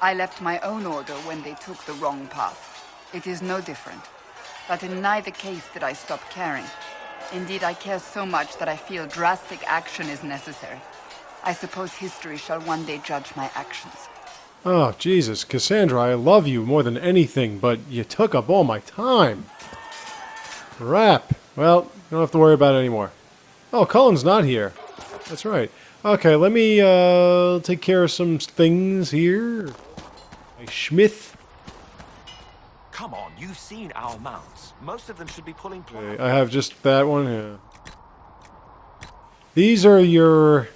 I left my own order when they took the wrong path. It is no different. But in neither case did I stop caring. Indeed, I care so much that I feel drastic action is necessary. I suppose history shall one day judge my actions. oh, Jesus. Cassandra, I love you more than anything, but you took up all my time. Crap. Well, you don't have to worry about it anymore. Oh, Cullen's not here. That's right. Okay, let me take care of some things here. My Schmith. Come on, you've seen our mounts. Most of them should be pulling plow. Okay, I have just that one. Yeah. These are your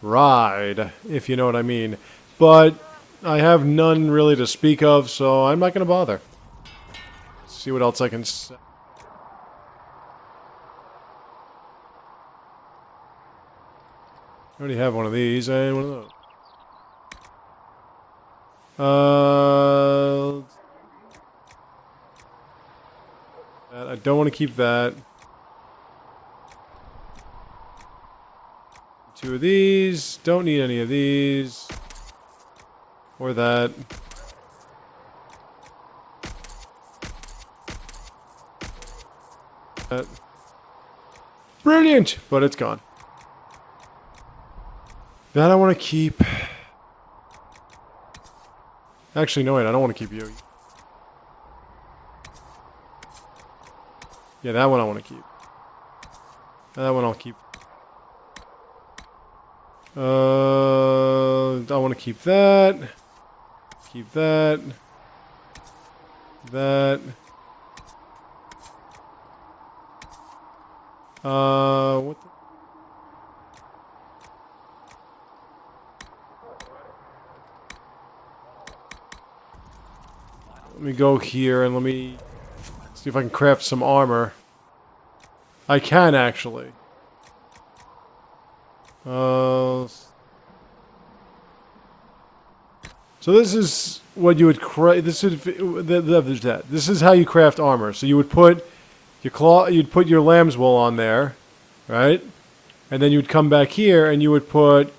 ride, if you know what I mean. But I have none really to speak of, so I'm not going to bother. Let's see what else I can say. I already have one of these and one of those. I don't want to keep that. 2 of these. Don't need any of these. Or that. Brilliant! But it's gone. That I want to keep. Actually, no wait, I don't want to keep you. Yeah, that one I want to keep. That one I'll keep. I want to keep that. Keep that. That. What the? Let me go here and let me see if I can craft some armor. I can actually. So this is what you would craft. This is how you craft armor. So you would put your you'd put your lamb's wool on there, right? And then you'd come back here and you would put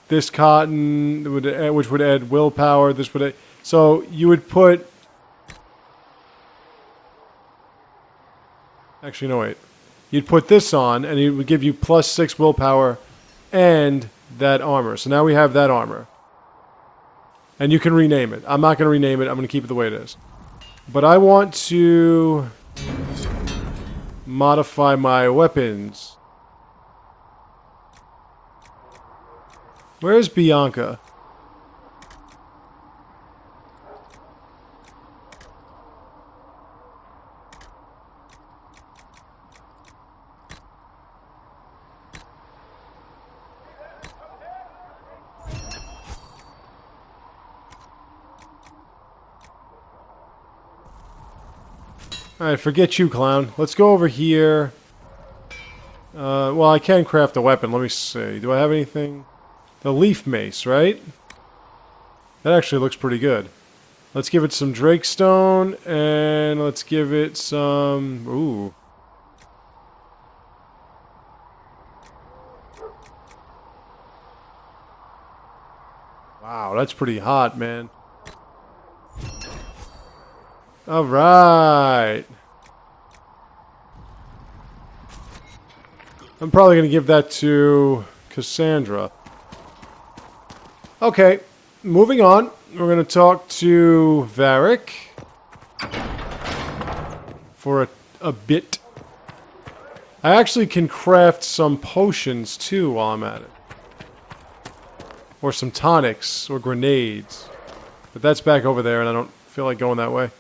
this cotton, which would add willpower. This would add, so you would put. Actually, no wait. You'd put this on, and it would give you +6 willpower and that armor. So now we have that armor. And you can rename it. I'm not going to rename it. I'm going to keep it the way it is. But I want to modify my weapons. Where's Bianca? Alright, forget you, clown. Let's go over here. Well, I can craft a weapon. Let me see. Do I have anything? The leaf mace, right? That actually looks pretty good. Let's give it some drakestone, and let's give it some... Ooh. Wow, that's pretty hot, man. All right. I'm probably going to give that to Cassandra. Okay, moving on. We're going to talk to Varric for a bit. I actually can craft some potions too while I'm at it. Or some tonics or grenades. But that's back over there and I don't feel like going that way.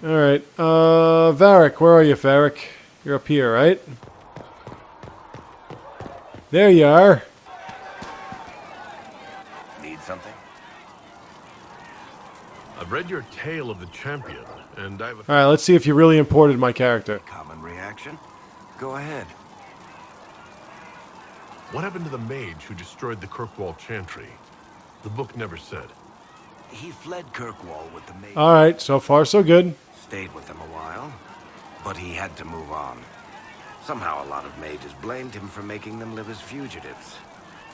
Alright, Varric, where are you, Varric? You're up here, right? There you are. Need something? I've read your Tale of the Champion, and I've... Alright, let's see if you really imported my character. Common reaction? Go ahead. What happened to the mage who destroyed the Kirkwall Chantry? The book never said. He fled Kirkwall with the mage. Alright, so far so good. Stayed with them a while, but he had to move on. Somehow a lot of mages blamed him for making them live as fugitives.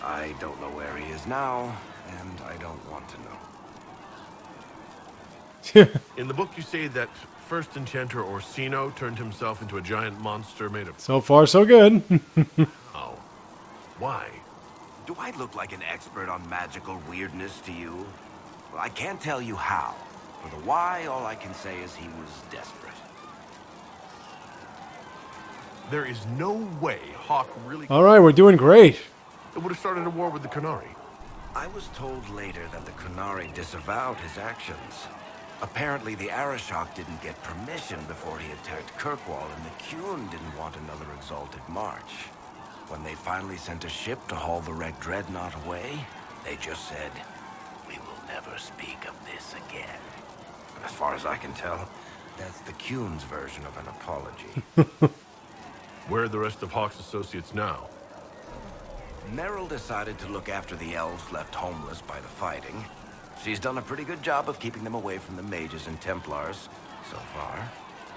I don't know where he is now, and I don't want to know. In the book you say that first enchanter Orsino turned himself into a giant monster made of... So far so good. How? Why? Do I look like an expert on magical weirdness to you? Well, I can't tell you how. For the why, all I can say is he was desperate. There is no way Hawk really... Alright, we're doing great. It would have started a war with the Qunari. I was told later that the Qunari disavowed his actions. Apparently, the Arishok didn't get permission before he attacked Kirkwall, and the Qun didn't want another exalted march. When they finally sent a ship to haul the wrecked dreadnought away, they just said, "We will never speak of this again." As far as I can tell, that's the Qun's version of an apology. Where are the rest of Hawk's associates now? Meryl decided to look after the elves left homeless by the fighting. She's done a pretty good job of keeping them away from the mages and Templars, so far.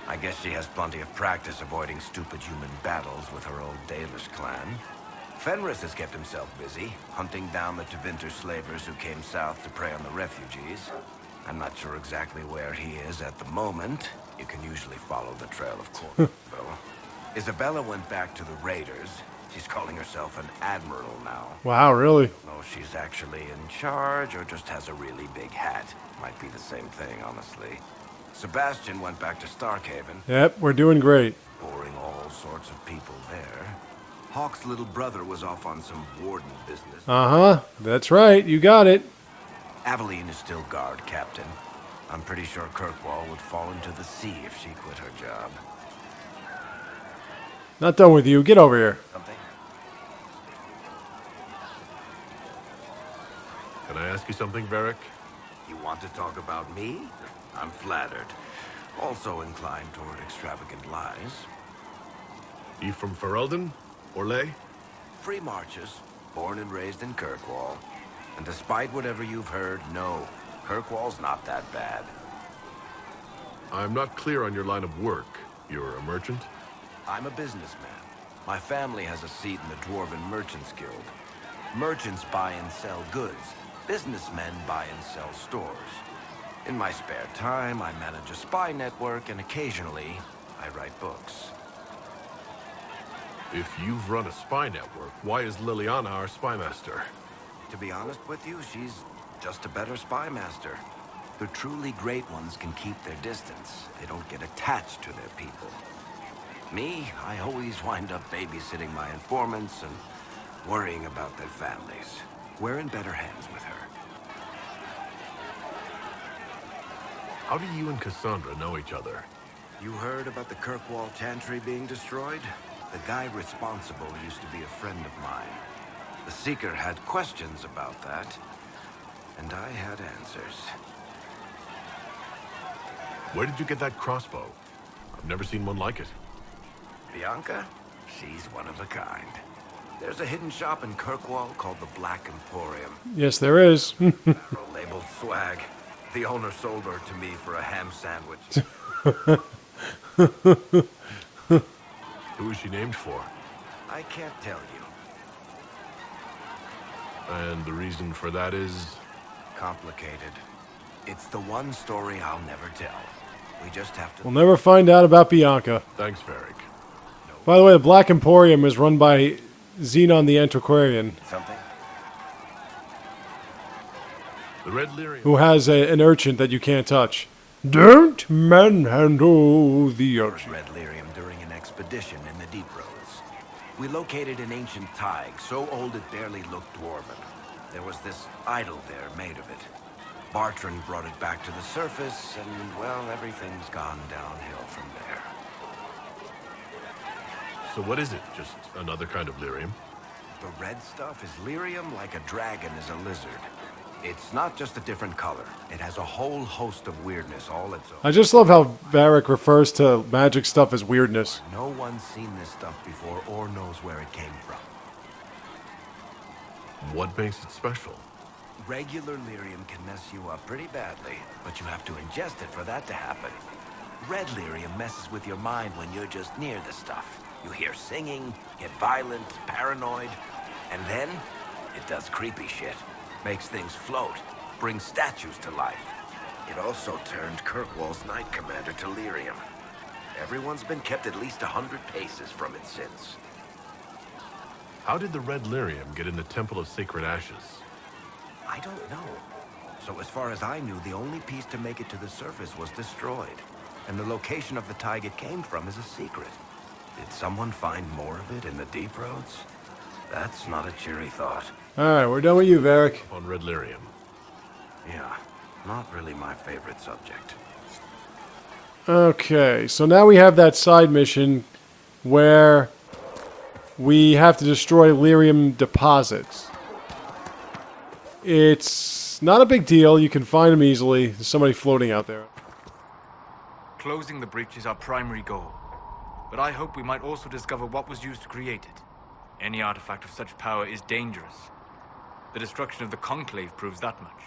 I guess she has plenty of practice avoiding stupid human battles with her old Dalish clan. Fenris has kept himself busy, hunting down the Tevinter slavers who came south to prey on the refugees. I'm not sure exactly where he is at the moment. You can usually follow the trail of Cornwall. Isabella went back to the raiders. She's calling herself an admiral now. Wow, really? I don't know if she's actually in charge or just has a really big hat. Might be the same thing, honestly. Sebastian went back to Starkhaven, Yep, we're doing great. boring all sorts of people there. Hawk's little brother was off on some warden business. Uh-huh, that's right, you got it. Aveline is still guard captain. I'm pretty sure Kirkwall would fall into the sea if she quit her job. Not done with you, get over here. Something? Can I ask you something, Varric? You want to talk about me? I'm flattered. Also inclined toward extravagant lies. You from Ferelden? Orlais? Free marches, born and raised in Kirkwall. And despite whatever you've heard, no, Kirkwall's not that bad. I'm not clear on your line of work. You're a merchant? I'm a businessman. My family has a seat in the Dwarven Merchants Guild. Merchants buy and sell goods. Businessmen buy and sell stores. In my spare time, I manage a spy network, and occasionally, I write books. If you've run a spy network, why is Liliana our spy master? To be honest with you, she's just a better spy master. The truly great ones can keep their distance. They don't get attached to their people. Me, I always wind up babysitting my informants and worrying about their families. We're in better hands with her. How do you and Cassandra know each other? You heard about the Kirkwall Chantry being destroyed? The guy responsible used to be a friend of mine. The Seeker had questions about that, and I had answers. Where did you get that crossbow? I've never seen one like it. Bianca? She's one of a kind. There's a hidden shop in Kirkwall called the Black Emporium. Yes, there is. Labeled swag. The owner sold her to me for a ham sandwich. Who is she named for? I can't tell you. And the reason for that is... Complicated. It's the one story I'll never tell. We just have to... We'll never find out about Bianca. Thanks, Varric. By the way, the Black Emporium is run by Xenon the Antiquarian, Something? The Red Leery... who has an urchin that you can't touch. Don't manhandle the urchin. Red lyrium during an expedition in the Deep Roads. We located an ancient Tig, so old it barely looked dwarven. There was this idol there made of it. Bartrand brought it back to the surface, and, well, everything's gone downhill from there. So what is it? Just another kind of lyrium? The red stuff is lyrium like a dragon is a lizard. It's not just a different color. It has a whole host of weirdness all its own. I just love how Varric refers to magic stuff as weirdness. No one's seen this stuff before or knows where it came from. What makes it special? Regular lyrium can mess you up pretty badly, but you have to ingest it for that to happen. Red lyrium messes with your mind when you're just near the stuff. You hear singing, get violent, paranoid, and then it does creepy shit. Makes things float, brings statues to life. It also turned Kirkwall's Knight Commander to lyrium. Everyone's been kept at least 100 paces from it since. How did the Red Lyrium get in the Temple of Sacred Ashes? I don't know. So as far as I knew, the only piece to make it to the surface was destroyed. And the location of the Tig it came from is a secret. Did someone find more of it in the Deep Roads? That's not a cheery thought. Alright, we're done with you, Varric. On Red Lyrium. Yeah, not really my favorite subject. Okay, so now we have that side mission where we have to destroy lyrium deposits. It's not a big deal. You can find them easily. There's somebody floating out there. Closing the breach is our primary goal. But I hope we might also discover what was used to create it. Any artifact of such power is dangerous. The destruction of the Conclave proves that much.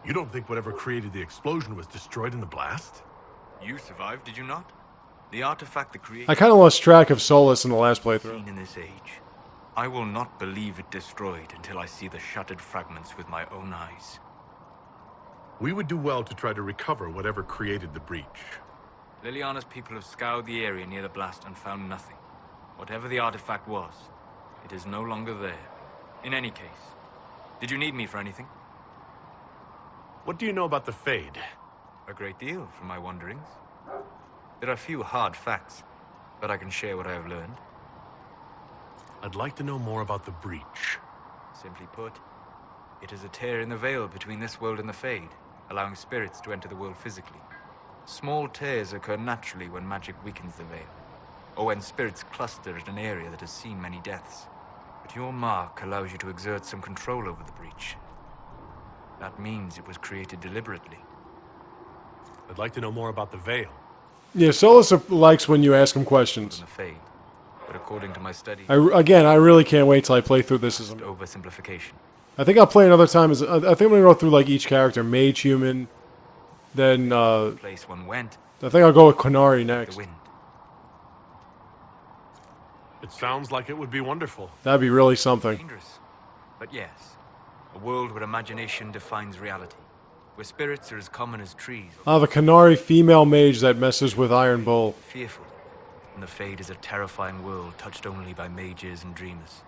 You don't think whatever created the explosion was destroyed in the blast? You survived, did you not? The artifact that created I kind of lost track of Solus in the last playthrough. seen in this age. I will not believe it destroyed until I see the shattered fragments with my own eyes. We would do well to try to recover whatever created the breach. Liliana's people have scoured the area near the blast and found nothing. Whatever the artifact was, it is no longer there. In any case, did you need me for anything? What do you know about the Fade? A great deal, from my wanderings. There are few hard facts, but I can share what I have learned. I'd like to know more about the breach. Simply put, it is a tear in the veil between this world and the Fade, allowing spirits to enter the world physically. Small tears occur naturally when magic weakens the veil, or when spirits cluster at an area that has seen many deaths. But your mark allows you to exert some control over the breach. That means it was created deliberately. I'd like to know more about the Veil. Yeah, Solus likes when you ask him questions. In the Fade, but according to my study, I really can't wait till I play through this as him. oversimplification. I think I'll play another time as I think I'm gonna go through like each character, mage, human, then The place one went, I think I'll go with Qunari the next. wind. It sounds like it would be wonderful. That'd be really something. Dangerous, but yes. A world where imagination defines reality, where spirits are as common as trees, The Qunari female mage that messes with Iron Bull. fearful, and the Fade is a terrifying world touched only by mages and dreamers.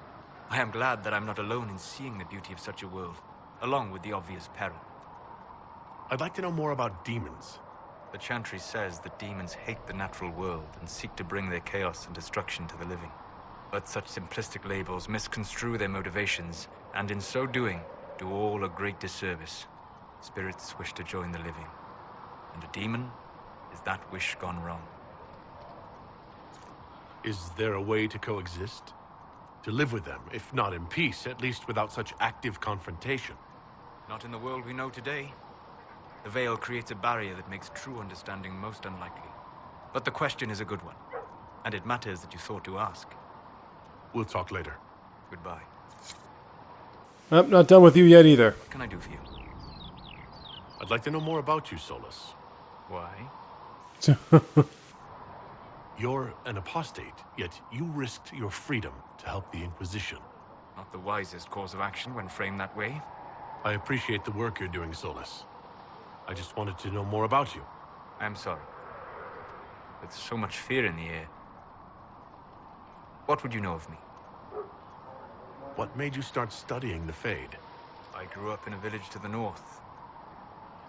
I am glad that I'm not alone in seeing the beauty of such a world, along with the obvious peril. I'd like to know more about demons. The Chantry says that demons hate the natural world and seek to bring their chaos and destruction to the living. But such simplistic labels misconstrue their motivations, and in so doing, do all a great disservice. Spirits wish to join the living, and a demon is that wish gone wrong. Is there a way to coexist? To live with them, if not in peace, at least without such active confrontation? Not in the world we know today. The Veil creates a barrier that makes true understanding most unlikely. But the question is a good one, and it matters that you thought to ask. We'll talk later. Goodbye. I'm not done with you yet either. What can I do for you? I'd like to know more about you, Solus. Why? You're an apostate, yet you risked your freedom to help the Inquisition. Not the wisest course of action when framed that way. I appreciate the work you're doing, Solus. I just wanted to know more about you. I am sorry. With so much fear in the air. What would you know of me? What made you start studying the Fade? I grew up in a village to the north.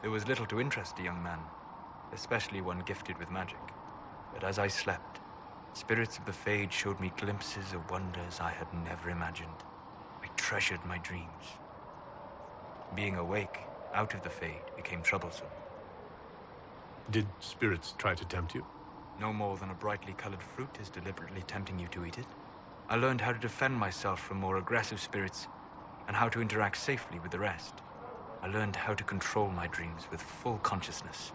There was little to interest a young man, especially one gifted with magic. But as I slept, spirits of the Fade showed me glimpses of wonders I had never imagined. I treasured my dreams. Being awake, out of the Fade, became troublesome. Did spirits try to tempt you? No more than a brightly colored fruit is deliberately tempting you to eat it. I learned how to defend myself from more aggressive spirits, and how to interact safely with the rest. I learned how to control my dreams with full consciousness.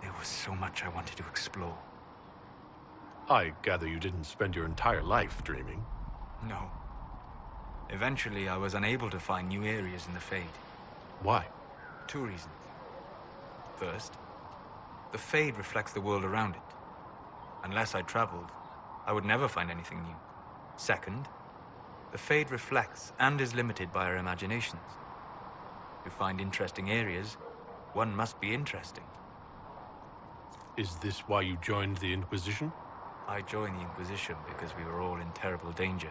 There was so much I wanted to explore. I gather you didn't spend your entire life dreaming. No. Eventually, I was unable to find new areas in the Fade. Why? 2 reasons. First, the Fade reflects the world around it. Unless I traveled, I would never find anything new. Second, the Fade reflects and is limited by our imaginations. To find interesting areas, one must be interesting. Is this why you joined the Inquisition? I joined the Inquisition because we were all in terrible danger.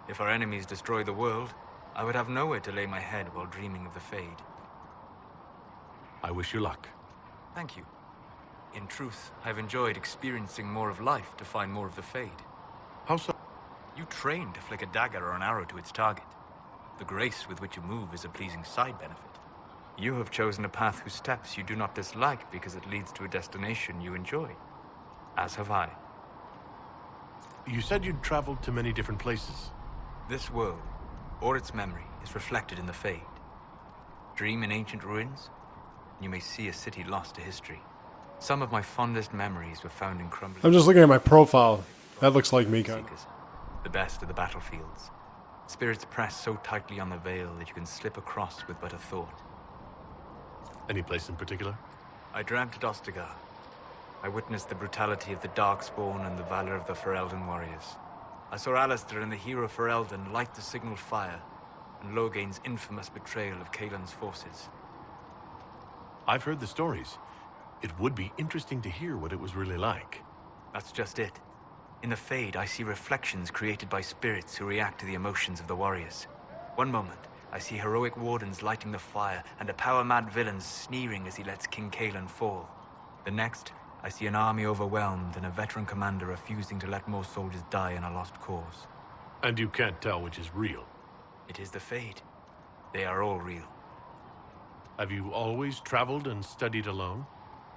If our enemies destroyed the world, I would have nowhere to lay my head while dreaming of the Fade. I wish you luck. Thank you. In truth, I've enjoyed experiencing more of life to find more of the Fade. How so? You train to flick a dagger or an arrow to its target. The grace with which you move is a pleasing side benefit. You have chosen a path whose steps you do not dislike because it leads to a destination you enjoy. As have I. You said you'd traveled to many different places. This world, or its memory, is reflected in the Fade. Dream in ancient ruins, and you may see a city lost to history. Some of my fondest memories were found in crumbling... I'm just looking at my profile. That looks like me, kind of. Seekers, the best of the battlefields. Spirits press so tightly on the veil that you can slip across with but a thought. Any place in particular? I dreamt at Ostagar, I witnessed the brutality of the Darkspawn and the valor of the Ferelden warriors. I saw Alistair and the hero Ferelden light the signal fire, and Logain's infamous betrayal of Kaelin's forces. I've heard the stories. It would be interesting to hear what it was really like. That's just it. In the Fade, I see reflections created by spirits who react to the emotions of the warriors. One moment, I see heroic wardens lighting the fire, and a power-mad villain sneering as he lets King Caelin fall. The next, I see an army overwhelmed and a veteran commander refusing to let more soldiers die in a lost cause. And you can't tell which is real. It is the Fade. They are all real. Have you always traveled and studied alone?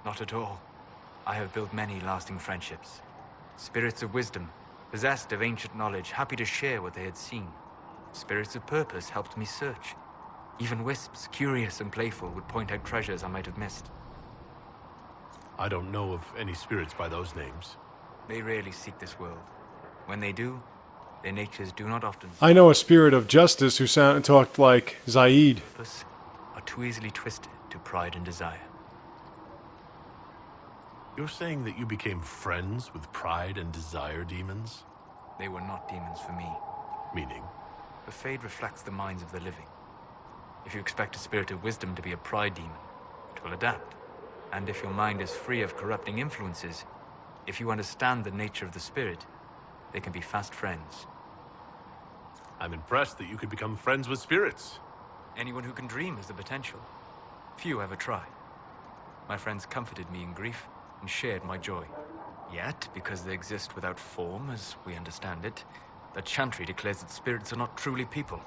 Not at all. I have built many lasting friendships. Spirits of wisdom, possessed of ancient knowledge, happy to share what they had seen. Spirits of purpose helped me search. Even wisps, curious and playful, would point out treasures I might have missed. I don't know of any spirits by those names. They rarely seek this world. When they do, their natures do not often I know a spirit of justice who talked like Zaid. purpose, are too easily twisted to pride and desire. You're saying that you became friends with pride and desire demons? They were not demons for me. Meaning? The Fade reflects the minds of the living. If you expect a spirit of wisdom to be a pride demon, it will adapt. And if your mind is free of corrupting influences, if you understand the nature of the spirit, they can be fast friends. I'm impressed that you could become friends with spirits. Anyone who can dream has the potential. Few ever try. My friends comforted me in grief and shared my joy. Yet, because they exist without form, as we understand it, the Chantry declares that spirits are not truly people.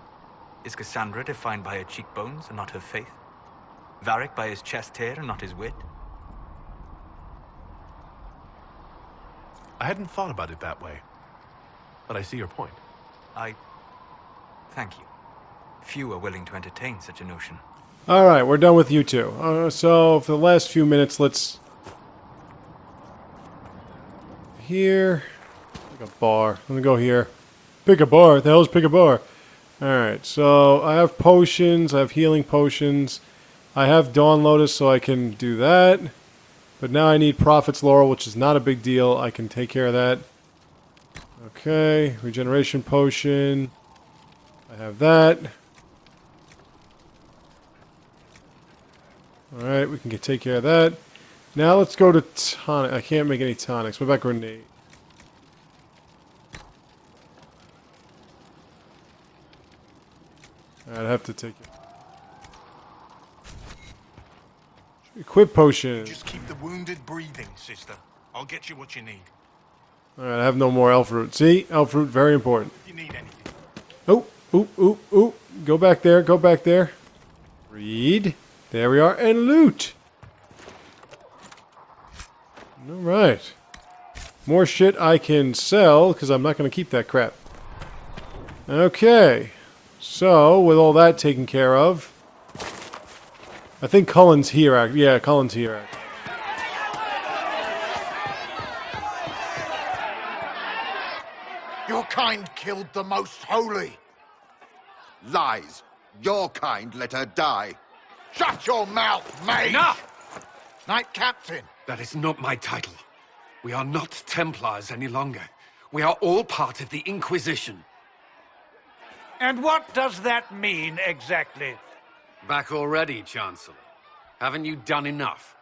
Is Cassandra defined by her cheekbones and not her faith? Varric by his chest hair and not his wit? I hadn't thought about it that way, but I see your point. Thank you. Few are willing to entertain such a notion. Alright, we're done with you two. So, for the last few minutes, let's... Here... Pick a bar. I'm gonna go here. Pick a bar? What the hell's pick a bar? Alright, so I have potions, I have healing potions. I have Dawn Lotus, so I can do that. But now I need Prophet's Laurel, which is not a big deal. I can take care of that. Okay, regeneration potion. I have that. Alright, we can take care of that. Now let's go to tonic. I can't make any tonics. What about grenade? I'd have to take it. Equip potion. Just keep the wounded breathing, sister. I'll get you what you need. Alright, I have no more elf root. See? Elf root, very important. If you need anything. Oh, ooh, ooh, ooh. Go back there, go back there. Read. There we are. And loot. Alright. More shit I can sell, because I'm not going to keep that crap. Okay. So, with all that taken care of... I think Cullen's here. Yeah, Cullen's here. Your kind killed the most holy. Lies. Your kind let her die. Shut your mouth, mate! Enough! Knight Captain. That is not my title. We are not Templars any longer. We are all part of the Inquisition. And what does that mean, exactly? Back already, Chancellor. Haven't you done enough?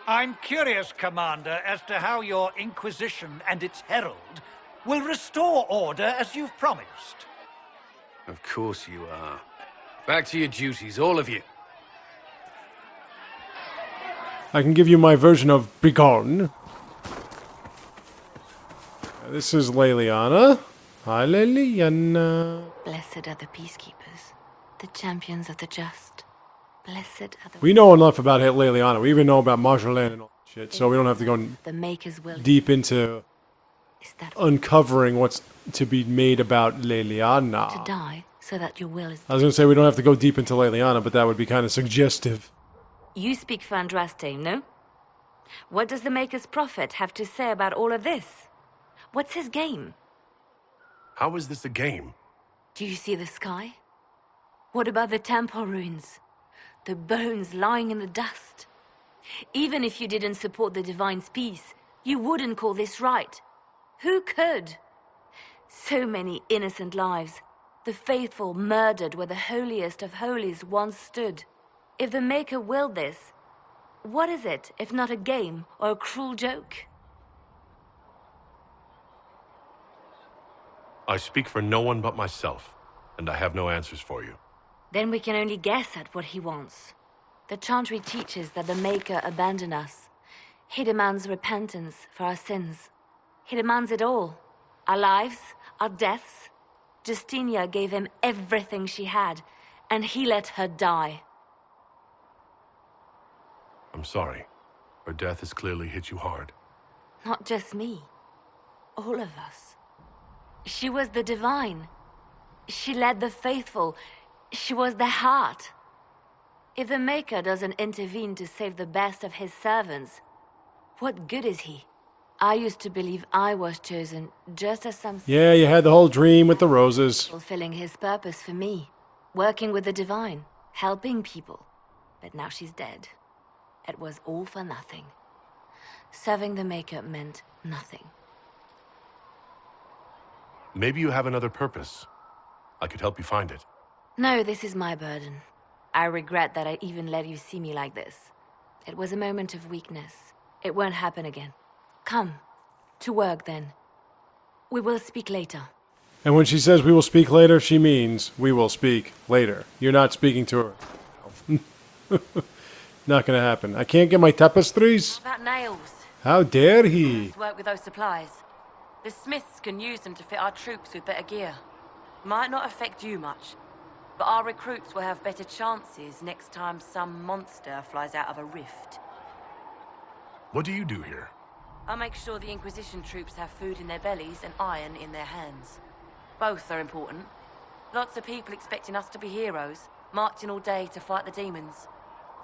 I'm curious, Commander, as to how your Inquisition and its herald will restore order as you've promised. Of course you are. Back to your duties, all of you. I can give you my version of Begone. This is Leliana. Hi, Leliana. Blessed are the peacekeepers, the champions of the just. Blessed are the... We know enough about Leliana. We even know about Marjolaine and all that shit, so we don't have to go the Maker's will deep into uncovering what's to be made about Leliana. to die so that your will is... I was going to say we don't have to go deep into Leliana, but that would be kind of suggestive. You speak for Andraste, no? What does the Maker's Prophet have to say about all of this? What's his game? How is this a game? Do you see the sky? What about the temple ruins? The bones lying in the dust? Even if you didn't support the Divine's peace, You wouldn't call this right. Who could? So many innocent lives. The faithful murdered where the holiest of holies once stood. If the Maker willed this, what is it if not a game or a cruel joke? I speak for no one but myself, and I have no answers for you. Then we can only guess at what he wants. The Chantry teaches that the Maker abandoned us. He demands repentance for our sins. He demands it all. Our lives, our deaths. Justinia gave him everything she had, and he let her die. I'm sorry. Her death has clearly hit you hard. Not just me. All of us. She was the divine. She led the faithful. She was their heart. If the Maker doesn't intervene to save the best of his servants, what good is he? I used to believe I was chosen just as some... Yeah, you had the whole dream with the roses. Fulfilling his purpose for me. Working with the divine. Helping people. But now she's dead. It was all for nothing. Serving the Maker meant nothing. Maybe you have another purpose. I could help you find it. No, this is my burden. I regret that I even let you see me like this. It was a moment of weakness. It won't happen again. Come. To work, then. We will speak later. And when she says we will speak later, she means we will speak later. You're not speaking to her. Not gonna happen. I can't get my tapestries? About nails. How dare he? Work with those supplies. The smiths can use them to fit our troops with better gear. Might not affect you much, but our recruits will have better chances next time some monster flies out of a rift. What do you do here? I'll make sure the Inquisition troops have food in their bellies and iron in their hands. Both are important. Lots of people expecting us to be heroes, marching all day to fight the demons.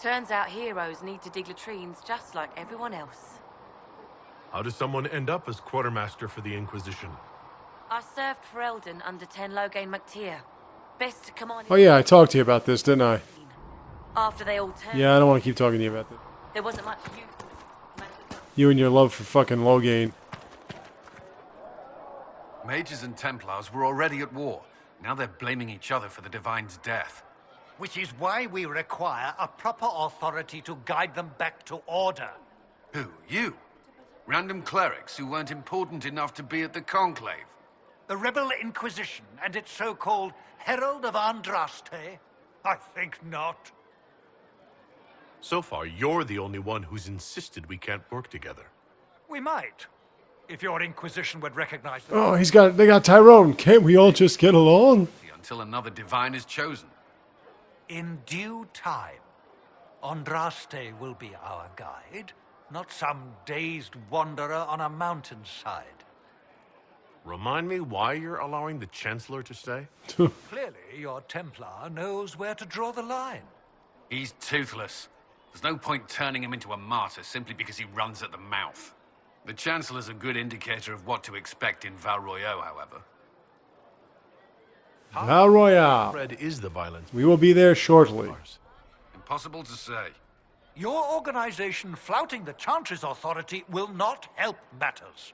Turns out heroes need to dig latrines just like everyone else. How does someone end up as quartermaster for the Inquisition? I served for Eldon under 10 Logain MacTier. Best to come on. Oh yeah, I talked to you about this, didn't I? After they all turned. Yeah, I don't want to keep talking to you about this. There wasn't much use. You and your love for fucking Logain. Mages and Templars were already at war. Now they're blaming each other for the Divine's death. Which is why we require a proper authority to guide them back to order. Who? You? Random clerics who weren't important enough to be at the Conclave? The Rebel Inquisition and its so-called Herald of Andraste? I think not. So far, you're the only one who's insisted we can't work together. We might, if your Inquisition would recognize them. Oh, they got Tyrone. Can't we all just get along? Until another Divine is chosen. In due time, Andraste will be our guide, not some dazed wanderer on a mountainside. Remind me why you're allowing the Chancellor to stay? Clearly, your Templar knows where to draw the line. He's toothless. There's no point turning him into a martyr simply because he runs at the mouth. The Chancellor's a good indicator of what to expect in Val Royeaux, however. Val Royeaux. Red is the violence. We will be there shortly. Impossible to say. Your organization flouting the Chantry's authority will not help matters.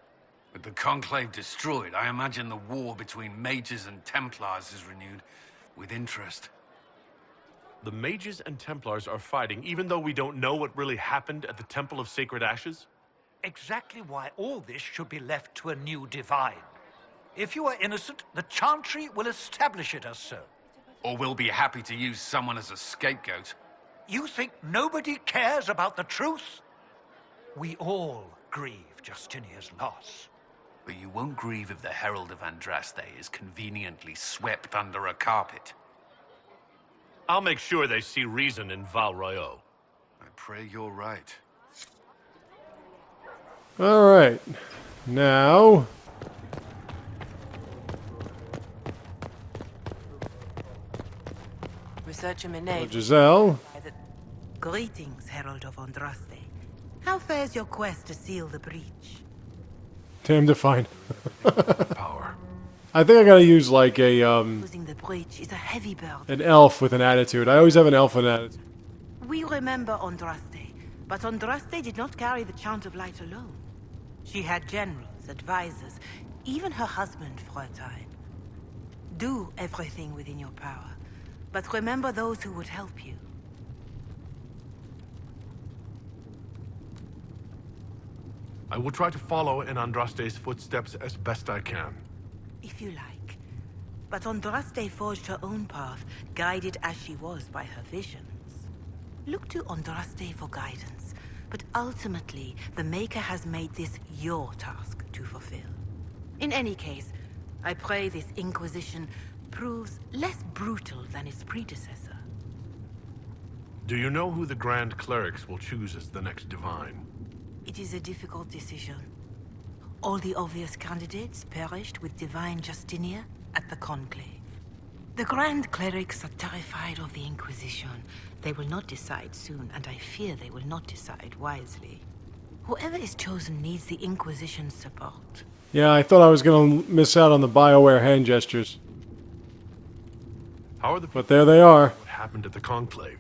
With the Conclave destroyed, I imagine the war between mages and Templars is renewed with interest. The mages and Templars are fighting even though we don't know what really happened at the Temple of Sacred Ashes? Exactly why all this should be left to a new divine. If you are innocent, the Chantry will establish it as so. Or we'll be happy to use someone as a scapegoat. You think nobody cares about the truth? We all grieve Justinia's loss. But you won't grieve if the Herald of Andraste is conveniently swept under a carpet. I'll make sure they see reason in Val Royeaux. I pray you're right. All right. Now... Researcher Minet. Giselle. Greetings, Herald of Andraste. How fares your quest to seal the breach? Damn define. Power. I think I gotta use like a Losing the breach is a heavy burden. an elf with an attitude. I always have an elf with an attitude. We remember Andraste, but Andraste did not carry the chant of light alone. She had generals, advisors, even her husband for a time. Do everything within your power, but remember those who would help you. I will try to follow in Andraste's footsteps as best I can. If you like. But Andraste forged her own path, guided as she was by her visions. Look to Andraste for guidance, but ultimately, the Maker has made this your task to fulfill. In any case, I pray this Inquisition proves less brutal than its predecessor. Do you know who the Grand Clerics will choose as the next Divine? It is a difficult decision. All the obvious candidates perished with Divine Justinia at the Conclave. The Grand Clerics are terrified of the Inquisition. They will not decide soon, and I fear they will not decide wisely. Whoever is chosen needs the Inquisition's support. Yeah, I thought I was going to miss out on the BioWare hand gestures. How are the... But there they are. What happened at the Conclave?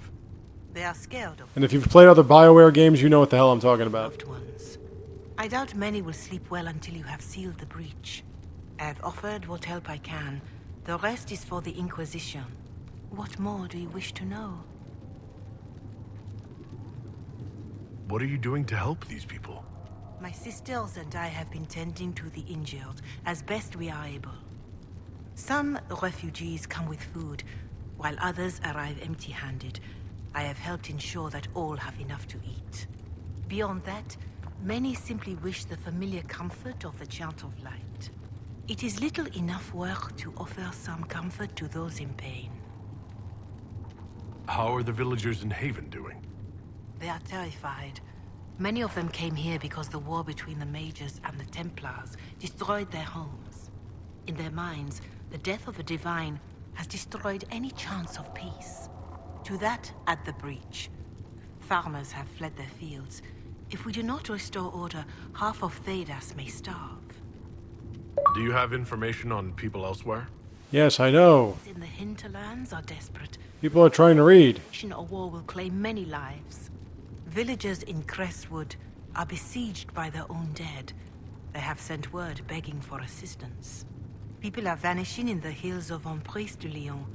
They are scared of... And if you've played other BioWare games, you know what the hell I'm talking about. Loved ones. I doubt many will sleep well until you have sealed the breach. I have offered what help I can. The rest is for the Inquisition. What more do you wish to know? What are you doing to help these people? My sisters and I have been tending to the injured as best we are able. Some refugees come with food, while others arrive empty-handed. I have helped ensure that all have enough to eat. Beyond that, many simply wish the familiar comfort of the Chant of Light. It is little enough work to offer some comfort to those in pain. How are the villagers in Haven doing? They are terrified. Many of them came here because the war between the Mages and the Templars destroyed their homes. In their minds, the death of a Divine has destroyed any chance of peace. To that, add the breach. Farmers have fled their fields. If we do not restore order, half of Thedas may starve. Do you have information on people elsewhere? Yes, I know. In the hinterlands are desperate. People are trying to read. A war will claim many lives. Villagers in Crestwood are besieged by their own dead. They have sent word begging for assistance. People are vanishing in the hills of Emprise de Lyon.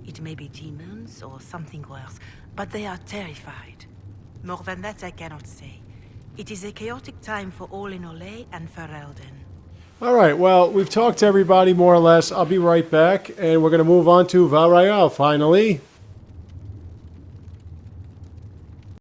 It may be demons or something worse, but they are terrified. More than that I cannot say. It is a chaotic time for all in Olay and Ferelden. All right, well, we've talked to everybody more or less. I'll be right back, and we're going to move on to Val Royale, finally.